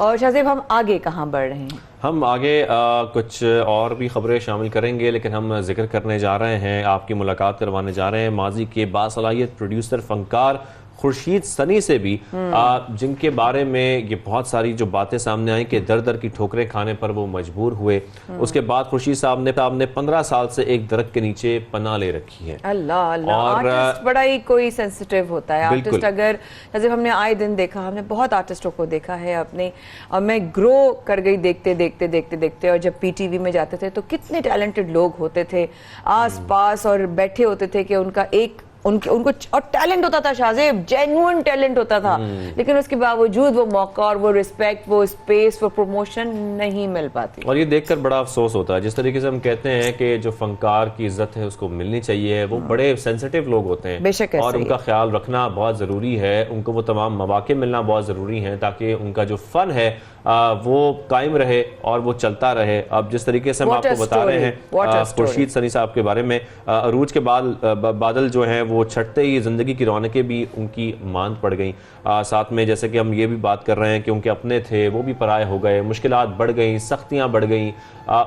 और शाहज़ेब, हम आगे कहाँ बढ़ रहे हैं? हम आगे कुछ और भी खबरें शामिल करेंगे, लेकिन हम जिक्र करने जा रहे हैं, आपकी मुलाकात करवाने जा रहे हैं माजी के बासलाहियत प्रोड्यूसर फनकार खुर्शीद सनी से भी, जिनके बारे में ये बहुत सारी जो बातें सामने आई कि दर दर की ठोकरें खाने पर वो मजबूर हुए। उसके बाद खुर्शीद साहब ने 15 साल से एक दरख्त के नीचे पनाह ले रखी है। अल्लाह अल्लाह, और आर्टिस्ट बड़ा ही कोई सेंसिटिव होता है। आर्टिस्ट अगर, जैसे हमने आए दिन देखा, हमने बहुत आर्टिस्टों को देखा है अपने, और मैं ग्रो कर गई देखते देखते देखते देखते। और जब पीटीवी में जाते थे तो कितने टैलेंटेड लोग होते थे आस पास, और बैठे होते थे कि उनका एक उनको और टैलेंट होता था शाहज़ेब, जेन्युइन टैलेंट होता था, लेकिन उसके बावजूद वो मौका और वो रिस्पेक्ट, वो स्पेस, वो प्रमोशन नहीं मिल पाती। और ये देखकर बड़ा अफसोस होता है, जिस तरीके से हम कहते हैं कि जो फनकार की इज्जत है उसको मिलनी चाहिए, वो बड़े सेंसिटिव लोग होते हैं, बेशक, और उनका ख्याल रखना बहुत ज़रूरी है, उनको वो तमाम मौके मिलना बहुत ज़रूरी है ताकि उनका जो फ़न है वो कायम रहे और वो चलता रहे। अब जिस तरीके से हम आपको बता रहे हैं खुर्शीद सनी साहब के बारे में, अरूज के बादल जो हैं वो छटते ही ज़िंदगी की रौनकें भी उनकी मांद पड़ गई। साथ में जैसे कि हम ये भी बात कर रहे हैं कि उनके अपने थे वो भी पराए हो गए, मुश्किलात बढ़ गई, सख्तियाँ बढ़ गई,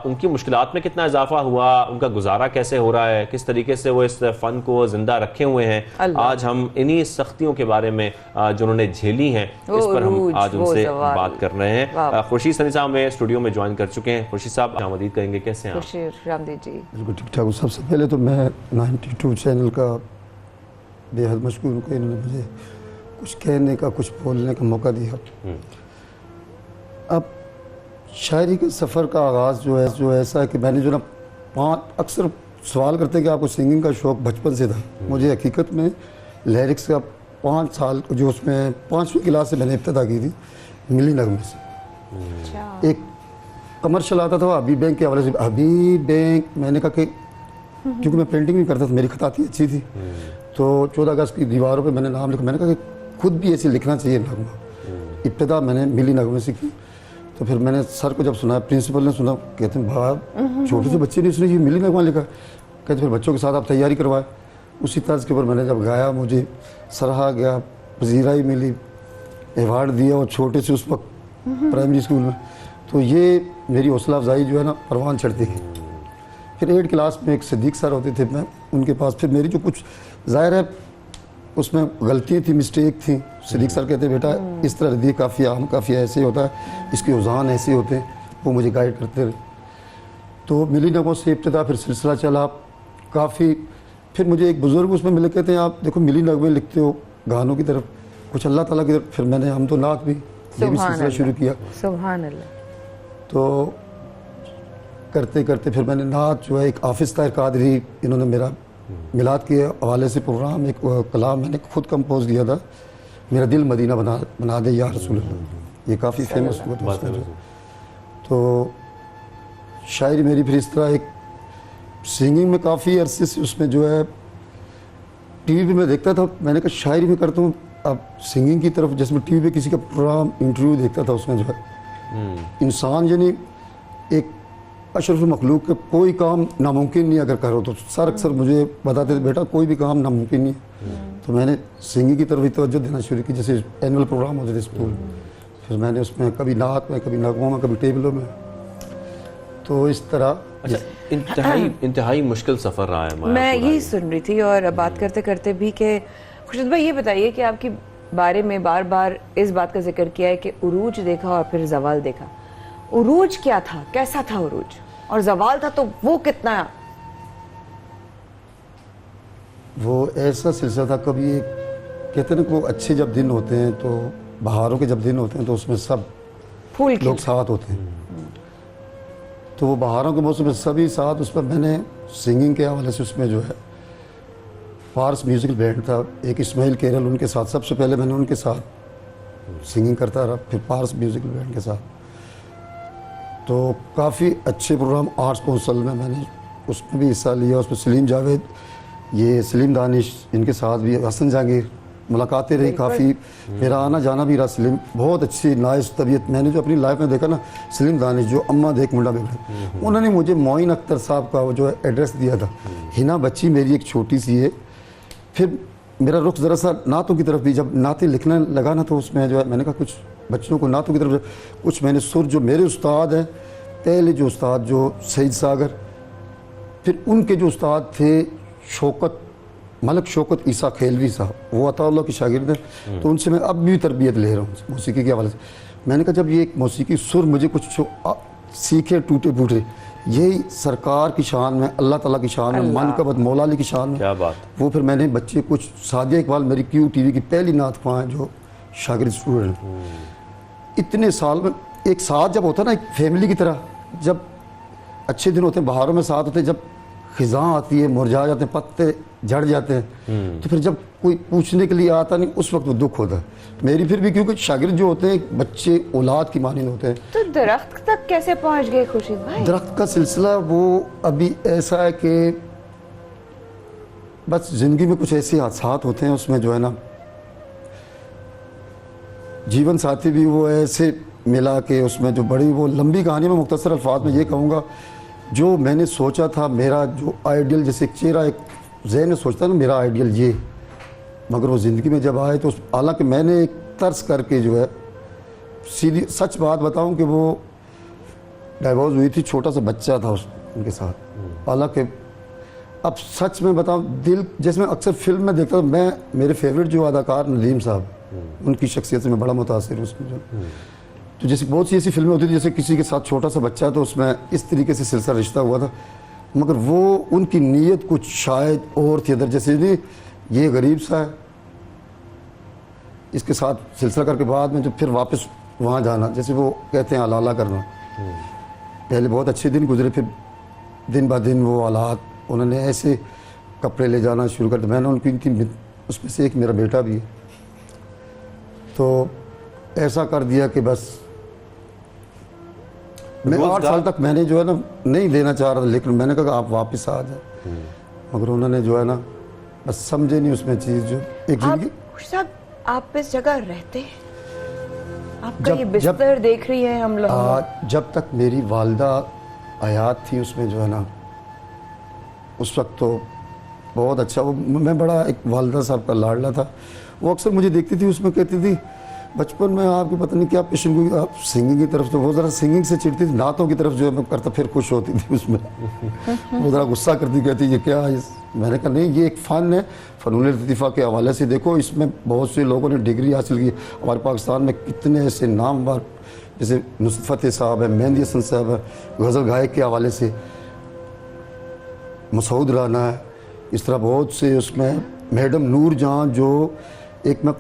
उनकी मुश्किलात में कितना इजाफा हुआ, उनका गुजारा कैसे हो रहा है, किस तरीके से वो इस फ़न को ज़िंदा रखे हुए हैं। आज हम इन्हीं सख्तियों के बारे में जो उन्होंने झेली हैं इस पर हम आज उनसे बात कर रहे हैं। खुर्शीद सनी साहब में स्टूडियो में ज्वाइन कर चुके हैं। खुर्शीद साहब आमदीद करेंगे, कैसे हैं आप? बिल्कुल ठीक ठाक। सबसे पहले तो मैं 92 चैनल का बेहद मशकूर हूँ कि इन्होंने मुझे कुछ कहने का, कुछ बोलने का मौका दिया। अब शायरी के सफ़र का आगाज़ जो है ऐसा है कि मैंने जो ना अक्सर सवाल करते हैं कि आपको सिंगिंग का शौक़ बचपन से था। मुझे हकीकत में लिरिक्स का 5 साल जो उसमें 5वीं क्लास से मैंने इब्तिदा की थी मिली नगमे से। एक कमर्शियल आता था अभी बैंक के हवाले से, अभी बैंक, मैंने कहा कि क्योंकि मैं पेंटिंग भी करता था, मेरी खताती अच्छी थी, तो 14 अगस्त की दीवारों पे मैंने नाम लिखा। मैंने कहा कि खुद भी ऐसे लिखना चाहिए नगमा। इब्तिदा मैंने मिली नगमे से की। तो फिर मैंने सर को जब सुना, प्रिंसिपल ने सुना, कहते हैं भाई छोटे से बच्चे ने सुनी ये मिली नगमा लिखा। कहते फिर बच्चों के साथ आप तैयारी करवाए। उसी तर्ज के ऊपर मैंने जब गाया, मुझे सराहा गया, पजीराई मिली, अवार्ड दिया, और छोटे से उस वक्त प्राइमरी स्कूल में। तो ये मेरी हौसला अफजाई जो है ना परवान चढ़ती है। फिर 8 क्लास में एक सिद्दीक सर होते थे, मैं उनके पास, फिर मेरी जो कुछ ज़ाहिर है उसमें गलतियाँ थी, मिस्टेक थी। सिद्दीक सर कहते बेटा इस तरह रद्दी काफ़िया, हम काफ़िया ऐसे होता है, इसके उज़ान ऐसे होते हैं, वो मुझे गाइड करते रहे। तो मिली नगमों से इब्तिदा, फिर सिलसिला चला काफ़ी। फिर मुझे एक बुज़ुर्ग उसमें मिले, कहते हैं आप देखो मिली नगमे लिखते हो, गानों की तरफ, कुछ अल्लाह ताला की तरफ, फिर मैंने हम तो नात भी ये भी सिलसिला शुरू किया। सुभान अल्लाह। तो करते करते फिर मैंने नात जो है, एक हाफिज़ ताहिर कादरी, इन्होंने मेरा मिलाद के हवाले से प्रोग्राम, एक कलाम मैंने खुद कंपोज किया था, मेरा दिल मदीना बना दे या रसूल अल्लाह, ये काफ़ी फेमस हुआ था उसमें। तो शायरी मेरी फिर इस तरह, एक सिंगिंग में काफ़ी अरसे से उसमें जो है टीवी पे मैं देखता था, मैंने कहा शायरी में करता हूँ, अब सिंगिंग की तरफ, जैसे मैं टीवी पे किसी का प्रोग्राम इंटरव्यू देखता था, उसमें जो है इंसान यानी एक अशरफ मखलूक का कोई काम नामुमकिन नहीं अगर करो, तो सर अक्सर मुझे बताते थे बेटा कोई भी काम नामुमकिन नहीं है। तो मैंने सिंगिंग की तरफ भी तवज्जो देना शुरू की, जैसे एनुअल प्रोग्राम होते थे स्कूल में, फिर मैंने उसमें कभी नात में, कभी नगमों में, कभी टेबलों में, तो इस तरह। अच्छा, इंतहाई मुश्किल सफ़र रहा है हमारा। मैं यही सुन रही थी और बात करते करते भी कि खुर्शीद भाई ये बताइए कि आपके बारे में बार बार इस बात का जिक्र किया है कि उरूज देखा और फिर जवाल देखा। उरूज क्या था, कैसा था उरूज, और जवाल था तो वो कितना? वो ऐसा सिलसिला था, कभी एक कहते हैं ना, वो अच्छे जब दिन होते हैं, तो बहारों के जब दिन होते हैं, तो उसमें सब फूल लोग साथ होते हैं, तो वो बहारों के मौसम में सभी साथ। उस पर मैंने सिंगिंग के हवाले से उसमें जो है फारस म्यूज़िकल बैंड था, एक इस्माइल केरल, उनके साथ सबसे पहले मैंने उनके साथ सिंगिंग करता रहा, फिर फारस म्यूज़िकल बैंड के साथ। तो काफ़ी अच्छे प्रोग्राम आर्ट्स कौंसल में मैंने उसमें भी हिस्सा लिया, उसमें सलीम जावेद, ये सलीम दानिश, इनके साथ भी हसन जहांगीर, मुलाकातें रही काफ़ी, मेरा आना जाना भी रहा। सलीम बहुत अच्छी नाइस तबीयत, मैंने जो अपनी लाइफ में देखा ना, सलीम दानिश जो अम्मा देख मुंडा बिगड़े, उन्होंने मुझे मोइन अख्तर साहब का वो जो है एड्रेस दिया था। हिना बच्ची मेरी एक छोटी सी है, फिर मेरा रुख ज़रा सा नातों की तरफ भी, जब नाते लिखने लगा ना, तो उसमें जो है मैंने कहा कुछ बच्चों को नातों की तरफ कुछ मैंने सुर, जो मेरे उस्ताद हैं पहले, जो उस्ताद जो सईद सागर, फिर उनके जो उस्ताद थे शौकत मलक शौकत ईसा खेलवी साहब, वो अताउल्लाह की शागिर्द हैं, तो उनसे मैं अब भी तरबियत ले रहा हूँ मौसीकी के हवाले से। मैंने कहा जब ये एक मौसीकी सुर मुझे कुछ सीखे टूटे फूटे, यही सरकार की शान में, अल्लाह ताला की शान में, मनकबत मौला अली की शान में, क्या बात। वो फिर मैंने बच्चे कुछ, सादिया इकबाल मेरी क्यू टीवी की पहली नात ख्वां है जो शागिर्द स्टूडेंट, इतने साल में एक साथ जब होता है ना, एक फैमिली की तरह, जब अच्छे दिन होते हैं, बहारों में साथ होते हैं, जब खिज़ां आती है, मुरझा जाते हैं, पत्ते झड़ जाते हैं, तो फिर जब कोई पूछने के लिए आता नहीं, उस वक्त वो दुख होता है मेरी। फिर भी क्योंकि शागिर्द जो होते हैं बच्चे औलाद की मानिंद होते हैं। तो दरख्त तक कैसे पहुंच गए खुर्शीद भाई? दरख्त का सिलसिला वो अभी ऐसा है कि बस ज़िंदगी में कुछ ऐसे हादसात होते हैं, उसमें जो है ना जीवन साथी भी वो ऐसे मिला के उसमें जो बड़ी वो लंबी कहानी में मुख्तसर अल्फाज में ये कहूँगा, जो मैंने सोचा था मेरा जो आइडियल, जैसे एक चेहरा एक ज़हन में सोचता ना मेरा आइडियल ये, मगर वो ज़िंदगी में जब आए तो हालांकि मैंने एक तर्स करके जो है, सीधी सच बात बताऊं कि वो डाइवोर्स हुई थी, छोटा सा बच्चा था उनके साथ। हालांकि अब सच में बताऊं, दिल जैसे मैं अक्सर फिल्म में देखता था, मैं मेरे फेवरेट जो अदाकार नदीम साहब, उनकी शख्सियत से मैं बड़ा मुतासिर हूँ उसमें जो। तो जैसे बहुत सी ऐसी फिल्में होती थी, जैसे किसी के साथ छोटा सा बच्चा, तो उसमें इस तरीके से सिलसिला रिश्ता हुआ था, मगर वो उनकी नीयत कुछ शायद और थी अंदर, जैसे नहीं ये गरीब सा है, इसके साथ सिलसिला करके बाद में जो फिर वापस वहाँ जाना, जैसे वो कहते हैं अलाला करना। पहले बहुत अच्छे दिन गुजरे, फिर दिन ब दिन वो हालात, उन्होंने ऐसे कपड़े ले जाना शुरू कर दिया। मैंने उनकी उसमें से एक मेरा बेटा भी है, तो ऐसा कर दिया कि बस मैं 8 साल तक मैंने जो है ना नहीं देना चाह रहा था, लेकिन मैंने कहा आप वापस आ जाए, मगर उन्होंने जो है ना बस समझे नहीं उसमें चीज़ जो एक जिंदगी। आप इस जगह रहते हैं, आपका ये बिस्तर देख रही है हम लोग। जब तक मेरी वालदा हयात थी उसमें जो है ना, उस वक्त तो बहुत अच्छा, वो मैं बड़ा एक वालदा साहब का लाडला था। वो अक्सर मुझे देखती थी, उसमें कहती थी बचपन में आपकी पता नहीं क्या पेशेंट, आप सिंगिंग की तरफ, तो वो ज़रा सिंगिंग से चिढ़ती थी, नातों की तरफ जो है मैं करता फिर खुश होती थी उसमें। वो ज़रा गुस्सा करती, कहती ये क्या है। मैंने कहा नहीं, ये एक फ़न है, फ़नून लतीफ़ा के हवाले से देखो, इसमें बहुत से लोगों ने डिग्री हासिल की। हमारे पाकिस्तान में कितने ऐसे नामवर, जैसे नुसरत फ़तेह साहब है, मेहंदी हसन साहब है, गज़ल गायक के हवाले से मसूद राना है, इस तरह बहुत से, उसमें मैडम नूर जहाँ जो एक मैं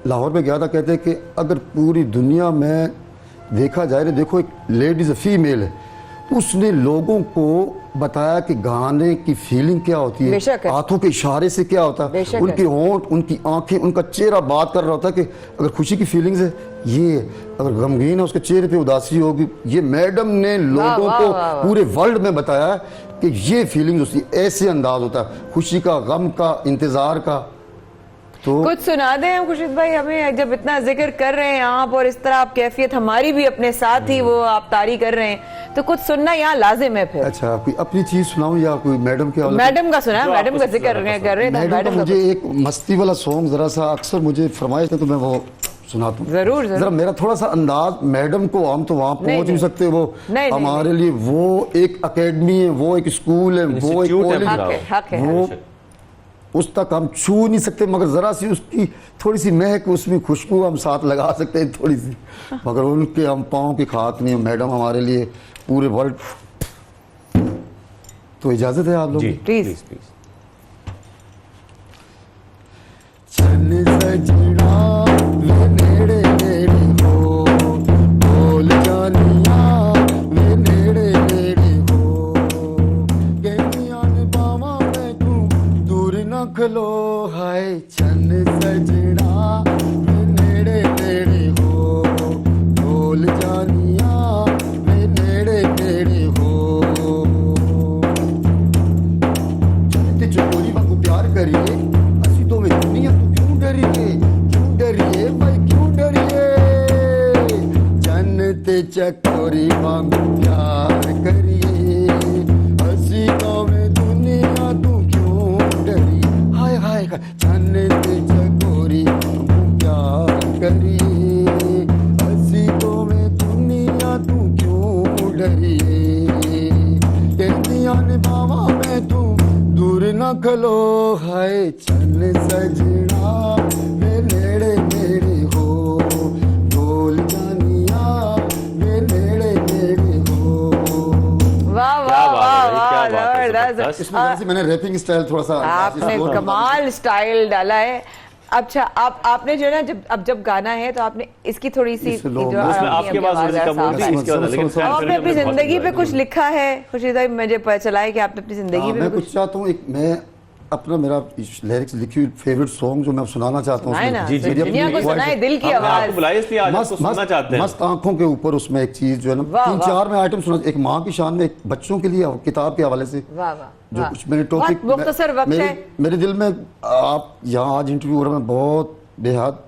लाहौर में गया था, कहते हैं कि अगर पूरी दुनिया में देखा जाए ना, देखो एक लेडीज फीमेल है, उसने लोगों को बताया कि गाने की फीलिंग क्या होती है, हाथों के इशारे से क्या होता है, उनके होंठ, उनकी आंखें, उनका चेहरा बात कर रहा होता है कि अगर खुशी की फीलिंग्स है ये, अगर गमगीन है उसके चेहरे पे उदासी होगी। ये मैडम ने लोगों को पूरे वर्ल्ड में बताया कि ये फीलिंग उसकी ऐसे अंदाज होता है, खुशी का, गम का, इंतजार का। तो कुछ सुना दें हम खुर्शीद भाई हमें, जब इतना जिक्र कर रहे हैं आप और इस तरह आप कैफियत हमारी भी अपने साथ ही वो आप तारी कर रहे हैं, तो कुछ सुनना यहाँ लाजिम है फिर। अच्छा, कोई अपनी चीज सुनाऊं या कोई मैडम के? मैडम का सुना, मैडम का जिक्र कर रहे हैं। मैडम मुझे एक मस्ती वाला सॉन्ग जरा सा अक्सर मुझे फरमाइश है, तो मैं वो सुनाता हूँ। जरूर जरा मेरा थोड़ा सा अंदाज, मैडम को हम तो वहाँ पहुँच नहीं सकते, वो हमारे लिए वो एक अकेडमी है, वो एक स्कूल है, वो एक कॉलेज है, वो उस तक हम छू नहीं सकते, मगर जरा सी उसकी थोड़ी सी महक, उसमें खुशबू हम साथ लगा सकते हैं थोड़ी सी, मगर उनके हम पाँव की खाक नहीं है। मैडम हमारे लिए पूरे वर्ल्ड। तो इजाजत है आप लोग? प्लीज। खलो हाय चन सजना वे नेड़े नेड़े हो, बोल जानिया वे नेड़े नेड़े हो, चलते चकोरी वांगू प्यार करिए, असी तो में दुनिया तू क्यों डरिए भाई क्यों डरिए, चलते चकोरी वांगू प्यार करिए, असी तो में दुनिया तू चन्ने ते चकोरी प्यार करिए, हंसी तो में दुनिया तू क्यों डरिए, कहतियां ने बावा में तू दूर न खलो हाय चन्न सजना वे नेड़े नेड़े हो, बोल जानिया वे नेड़े नेड़े हो। वाह वाह वाह वाह, जबरदस्त। इसमें जैसे मैंने रैपिंग स्टाइल थोड़ा सा, आपने कमाल स्टाइल डाला है। अच्छा, आपने जो है ना, जब गाना है तो आपने इसकी थोड़ी सी आपके पास आपने अपनी जिंदगी पे कुछ लिखा है खुर्शीद भाई, मुझे पता चला है कि आपने अपनी जिंदगी पे कुछ चाहता हूँ, मैं अपना मेरा लिरिक्स लिखी हुई फेवरेट सॉन्ग जो मैं सुनाना चाहता हूँ, दुनिया को सुनाए दिल की आवाज, मस्त आंखों के ऊपर, उसमें एक चीज जो है ना 3-4 में आइटम सुना, एक माँ की शान में, एक बच्चों के लिए किताब के हवाले से जो कुछ मेरे टॉपिक मेरे दिल में, आप यहाँ आज इंटरव्यू हो रहा, मैं बहुत बेहद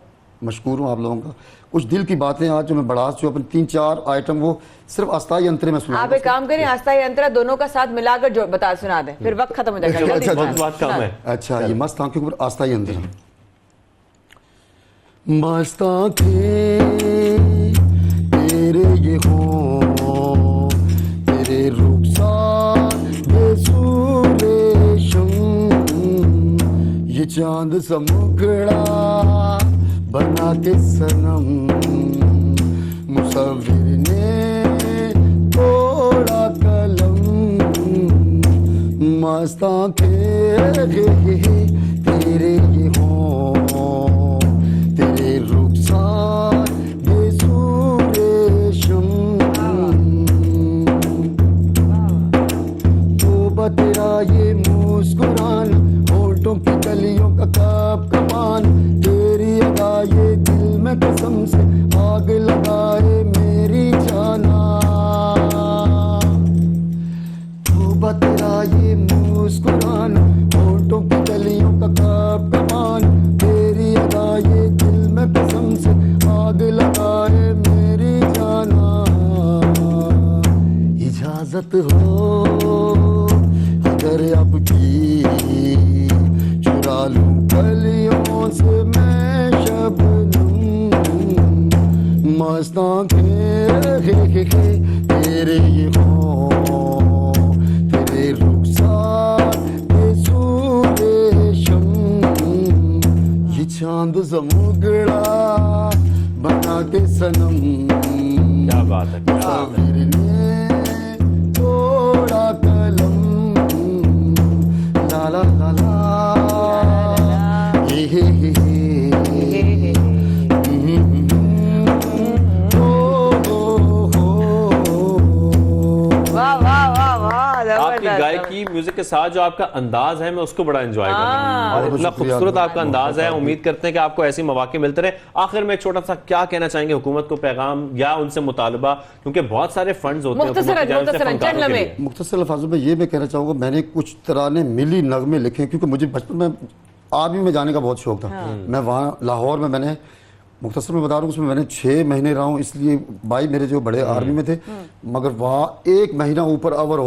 मशकूर हूँ आप लोगों का। कुछ दिल की बातें आज जो मैं बड़ा जो अपने 3-4 आइटम वो सिर्फ आस्था यंत्र में सुना। आप एक काम करें, आस्था यंत्र दोनों का साथ मिलाकर जो सुना दें, फिर वक्त खत्म हो जाएगा। अच्छा, ये मस्त आंखें ऊपर आस्था यंत्र। मस्त आंखें तेरे ये हो, तेरे रुखसार बेसूरेशम, ये चांद सा मुखड़ा बना के सनम, मुसव्विर ने तोड़ा कलम, मस्त आंखें तेरे ये हो, तेरे रुखसार बेसूरेशम, तौबा तेरा ये मुस्कुराना, होठों की कलियों का कब कमान, तेरी अदा ये दिल में कसम से आग लगाए मेरी जाना, तौबा तेरा ये मुस्कुराना, होठों की कलियों का कब कमान, तेरी अदा ये दिल में कसम से आग लगाए मेरी जाना, इजाजत हो अगर अब की चुरा लूं कलियों से मैं शबनम, मस्त आंखें तेरे ये हो, तेरे रुखसार बेसूरेशम, ये चांद सा मुखड़ा बना के सनम, क्या बात है, मुसव्विर ने तोड़ा कलम, ला ला ला ला, हे हे हे म्यूजिक के साथ जो आपका अंदाज है मैं उसको बड़ा एंजॉय कर रहा हूँ और इतना खूबसूरत आपका अंदाज है। उम्मीद करते हैं कि आपको ऐसे मौके मिलते रहे। आखिर में एक छोटा सा क्या कहना चाहेंगे हुकूमत को पैगाम या उनसे मुतालबा, क्योंकि बहुत सारे फंड्स होते हैं मुख्तसर लफ्ज़ों में ये मैं कहना चाहूँगा, मैंने कुछ तराने मिली नगमे लिखे क्योंकि मुझे बचपन में आर्मी में जाने का बहुत शौक था। मैं वहाँ लाहौर में मैंने मुख्तसर में बता रहा हूँ उसमें मैंने 6 महीने रहा हूँ, इसलिए भाई मेरे जो बड़े आर्मी में थे मगर वहाँ 1 महीना ऊपर ओवर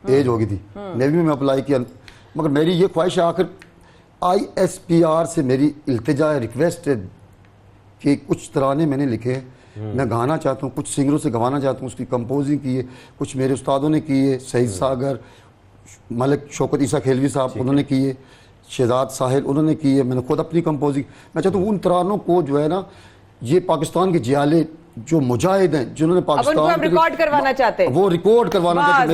एज हो गई थी। नेवी में अप्लाई किया मगर मेरी ये ख्वाहिश है आखिर ISPR से मेरी इल्तिजा रिक्वेस्ट है कि कुछ तराने मैंने लिखे मैं गाना चाहता हूँ, कुछ सिंगरों से गवाना चाहता हूँ, उसकी कंपोजिंग की है, कुछ मेरे उस्तादों ने की है, सईद सागर, मलिक शौकत ईसा खेलवी साहब उन्होंने की है, शहजाद साहिल उन्होंने की है, मैंने खुद अपनी कंपोजिंग। मैं चाहता हूँ उन तरानों को जो है ना ये पाकिस्तान के जियाले जो मुजाहिद हैं जिन्होंने पाकिस्तान रिकॉर्ड करवाना चाहते हैं वो रिकॉर्ड करवाना चाहते हैं।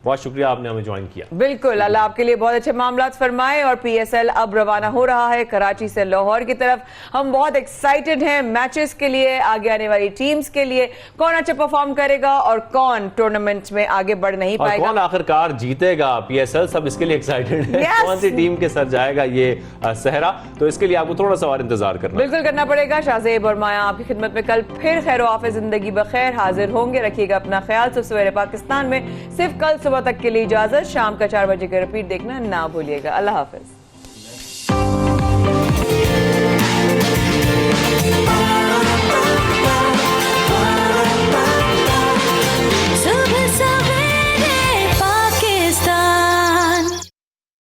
बहुत शुक्रिया आपने हमें ज्वाइन किया। बिल्कुल, अल्लाह आपके लिए बहुत अच्छे मामलात फरमाए। और PSL अब रवाना हो रहा है कराची से लाहौर की तरफ। हम बहुत एक्साइटेड हैं मैचेस के लिए, आगे आने वाली टीम्स के लिए, कौन अच्छा परफॉर्म करेगा और कौन टूर्नामेंट में आगे बढ़ नहीं पाएगा, कौन आखिरकार जीतेगा PSL, सब इसके लिए एक्साइटेड है। कौन सी टीम के साथ जाएगा ये सहरा, तो इसके लिए आपको थोड़ा सा और इंतजार करना बिल्कुल पड़ेगा। शाहजेब और माया आपकी खिदमत में कल फिर खैर आफिस जिंदगी बखैर हाजिर होंगे। रखिएगा अपना ख्याल। सुबह सवेरे पाकिस्तान में सिर्फ कल सुबह तक के लिए इजाजत। शाम का 4 बजे का रिपीट देखना ना भूलिएगा। अल्लाह हाफिज।